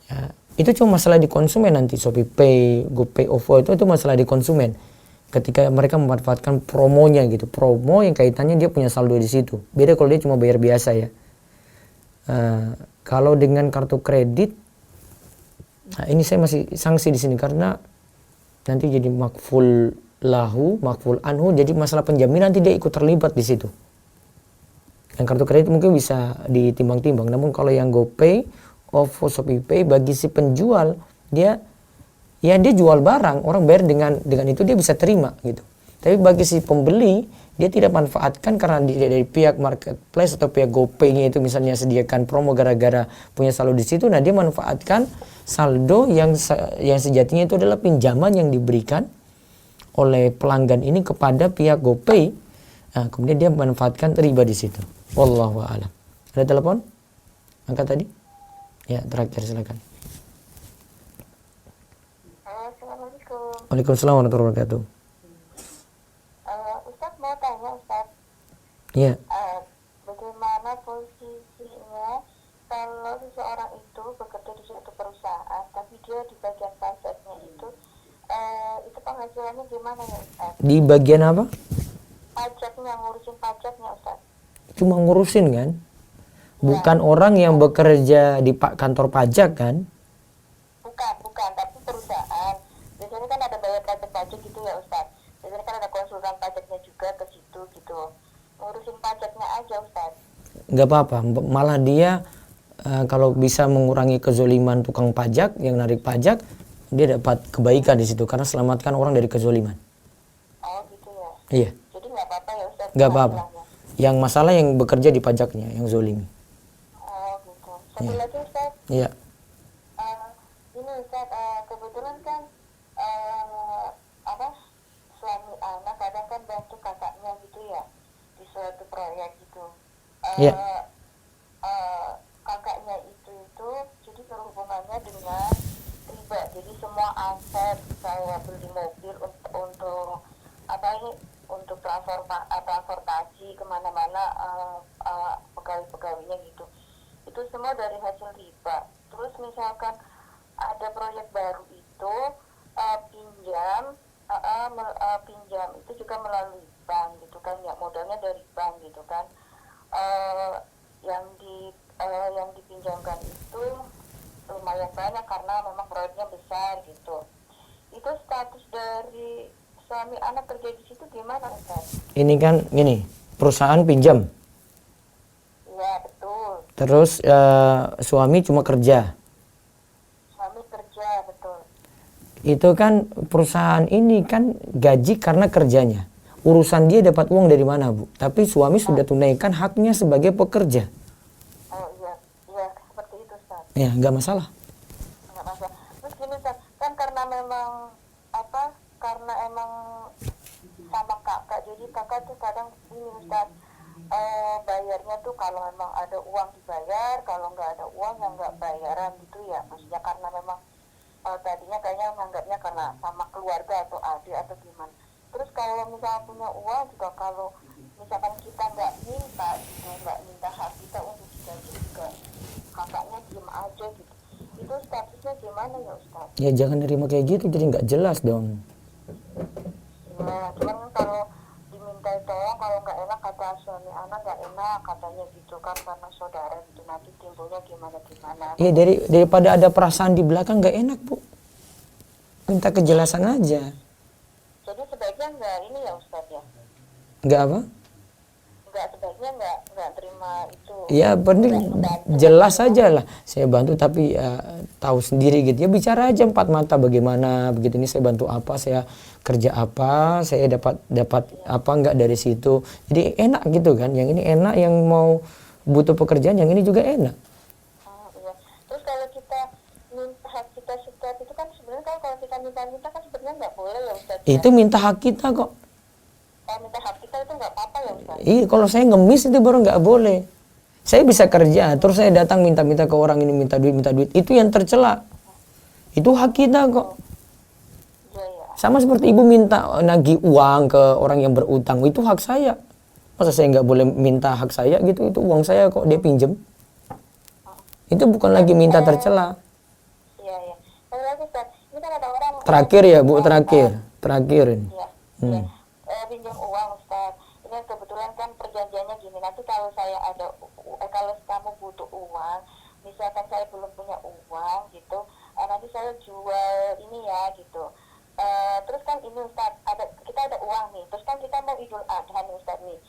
Ya, itu cuma masalah di konsumen nanti. ShopeePay, GoPay, OVO itu masalah di konsumen. ketika mereka memanfaatkan promonya gitu, promo yang kaitannya dia punya saldo di situ. Beda kalau dia cuma bayar biasa ya. Kalau dengan kartu kredit, nah ini saya masih sanksi di sini karena nanti jadi makful lahu, makful anhu, jadi masalah penjaminan nanti dia ikut terlibat di situ. Yang kartu kredit mungkin bisa ditimbang-timbang, namun kalau yang GoPay, OVO, ShopeePay bagi si penjual dia jual barang, orang bayar dengan itu dia bisa terima gitu. Tapi bagi si pembeli dia tidak manfaatkan karena dari pihak marketplace atau pihak GoPay-nya itu misalnya sediakan promo gara-gara punya saldo di situ, nah dia manfaatkan saldo yang sejatinya itu adalah pinjaman yang diberikan oleh pelanggan ini kepada pihak GoPay. Nah, kemudian dia manfaatkan riba di situ. Wallahu a'lam. Ada telepon? Angkat tadi? Ya, terakhir silakan. Assalamualaikum. Waalaikumsalam warahmatullahi wabarakatuh. Ustaz mau tanya Ustaz. Iya. Bagaimana posisinya kalau seseorang itu bekerja di suatu perusahaan, tapi dia di bagian pajaknya itu penghasilannya gimana ya Ustaz? Di bagian apa? Pajaknya, ngurusin pajaknya Ustaz. Cuma ngurusin kan? Bukan orang yang bekerja di kantor pajak kan? Bukan, tapi perusahaan. Biasanya kan ada bayar pajak gitu ya Ustaz. Biasanya kan ada konsultan pajaknya juga ke situ gitu. Ngurusin pajaknya aja Ustaz. Nggak apa-apa, malah dia kalau bisa mengurangi kezoliman tukang pajak yang narik pajak, dia dapat kebaikan di situ karena selamatkan orang dari kezoliman. Oh gitu ya. Iya. Jadi nggak apa-apa ya Ustaz. Nggak apa-apa. Yang masalah yang bekerja di pajaknya, yang zolimi. Oh gitu. Satu lagi Ustaz. Iya. Ini Ustaz, kebetulan kan suami anak kadang kan bantu kakaknya gitu ya di suatu proyek gitu. Iya. Kakaknya itu jadi berhubungannya dengan riba. Jadi semua aset saya beli mobil untuk untuk transportasi kemana-mana pegawai-pegawainya gitu. Itu semua dari hasil riba. Terus misalkan ada proyek baru itu pinjam itu juga melalui bank gitu kan ya, modalnya dari bank gitu kan. Yang dipinjamkan itu lumayan banyak karena memang proyeknya besar gitu. Itu status dari suami anak kerja di situ gimana Ustaz? Ini kan gini, perusahaan pinjam. Iya betul. Terus suami cuma kerja. Suami kerja betul. Itu kan perusahaan ini kan gaji karena kerjanya. Urusan dia dapat uang dari mana, Bu? Tapi suami sudah tunaikan haknya sebagai pekerja. Oh iya seperti itu Ustaz. Ya, nggak masalah. Nggak masalah. Terus gini Ustaz, kan karena memang karena emang sama kakak, jadi kakak tuh kadang ini Ustaz, bayarnya tuh kalau memang ada uang dibayar, kalau nggak ada uang ya nggak bayaran gitu ya. Maksudnya karena memang tadinya kayaknya menganggapnya karena sama keluarga atau adik atau gimana. Terus kalau misalnya punya uang juga, kalau misalkan kita nggak minta hak kita untuk digaji juga, kakaknya diem aja gitu. Itu statusnya gimana ya Ustaz? Ya jangan nerima kayak gitu, jadi nggak jelas dong. Ya, cuman kalau diminta tolong, kalau nggak enak kata suami anak nggak enak katanya gitu kan, karena saudara gitu, nanti timbulnya gimana. Iya, daripada ada perasaan di belakang nggak enak, Bu. Minta kejelasan aja. Jadi sebaiknya nggak ini ya Ustaz ya? Nggak apa? Sebaiknya nggak terima itu. Ya penting jelas aja lah. Saya bantu tapi tahu sendiri gitu. Ya bicara aja empat mata bagaimana begitu, ini saya bantu apa, saya kerja apa, saya dapat apa enggak dari situ. Jadi enak gitu kan. Yang ini enak, yang mau butuh pekerjaan yang ini juga enak. Iya. Terus kalau kita minta hak kita seperti itu kan sebenarnya kalau kita minta kan sebenarnya nggak boleh ya Ustaz. Itu minta hak kita kok. Kalau minta hak kita itu nggak apa-apa ya Ustaz. Iya, kalau saya ngemis itu baru nggak boleh. Saya bisa kerja, terus saya datang minta-minta ke orang ini, minta duit, itu yang tercela. Itu hak kita kok. Sama seperti ibu minta nagih uang ke orang yang berutang, itu hak saya. Masa saya nggak boleh minta hak saya gitu? Itu uang saya kok, dia pinjem. Itu bukan lagi minta tercela. Iya. Ini kan ada orang. Terakhir ya Bu, terakhir ini. Iya. pinjam uang Ustaz. Ini kebetulan kan perjanjiannya gini, nanti kalau saya ada kalau kamu butuh uang, misalkan saya belum punya uang gitu, nanti saya jual ini ya gitu. Terus kan ini Ustaz, kita ada uang nih, terus kan kita mau Idul Adha nih Ustaz nih.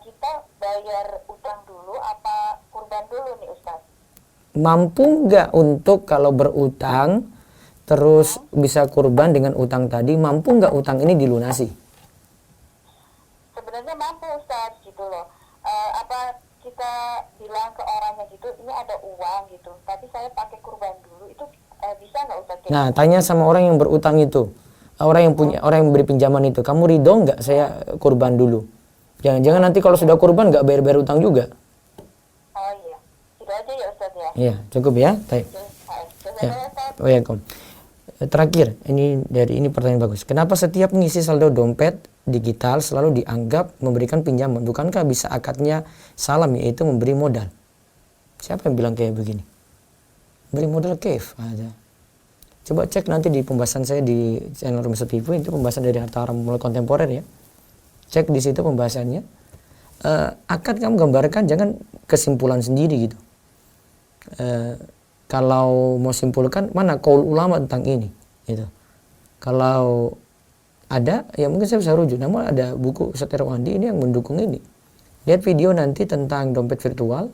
Kita bayar utang dulu apa kurban dulu nih Ustaz? Mampu nggak untuk kalau berutang terus bisa kurban dengan utang tadi, mampu nggak utang ini dilunasi? Sebenarnya mampu Ustaz gitu loh. Apa kita bilang ke orangnya gitu, ini ada uang gitu, tapi saya pakai kurban dulu, itu bisa nggak Ustaz? Nah, tanya sama orang yang berutang itu, orang yang beri pinjaman itu, kamu ridho nggak saya kurban dulu? Jangan-jangan nanti kalau sudah kurban nggak bayar utang juga. Oh iya, itu aja ya Ustaz ya. Iya, cukup ya. Baik. Ya. Oh ya, terakhir, ini pertanyaan bagus. Kenapa setiap mengisi saldo dompet digital selalu dianggap memberikan pinjaman? Bukankah bisa akadnya salam, yaitu memberi modal? Siapa yang bilang kayak begini? Beri modal kef aja. Coba cek nanti di pembahasan saya di channel Rumah TV, itu pembahasan dari harta haram mulai kontemporer ya. Cek di situ pembahasannya. Akad kamu gambarkan, jangan kesimpulan sendiri gitu. Kalau mau simpulkan, mana qaul ulama tentang ini gitu. Kalau ada, ya mungkin saya bisa rujuk. Namun ada buku Ustaz Irwandi ini yang mendukung ini. Lihat video nanti tentang dompet virtual,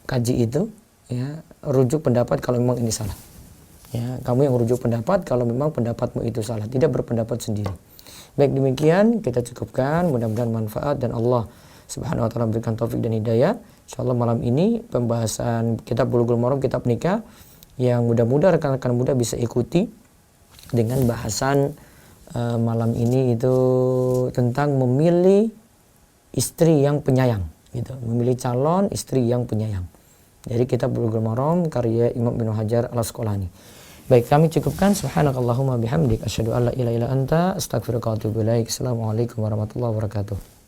kaji itu, ya, rujuk pendapat kalau memang ini salah. Ya, kamu yang rujuk pendapat kalau memang pendapatmu itu salah, tidak berpendapat sendiri. Baik, demikian kita cukupkan, mudah-mudahan manfaat dan Allah Subhanahu wa taala berikan taufik dan hidayah. Insyaallah malam ini pembahasan kitab Bulughul Maram, kitab nikah, yang mudah-mudahan rekan-rekan muda bisa ikuti dengan bahasan malam ini itu tentang memilih istri yang penyayang gitu, memilih calon istri yang penyayang. Jadi kitab Bulughul Maram karya Imam Ibnu Hajar Al-Asqalani. Baik, kami cukupkan. Subhanakallahumma bihamdik asyhadu an la ilaha illa anta astaghfiruka wa atubu ilaik. Assalamualaikum warahmatullahi wabarakatuh.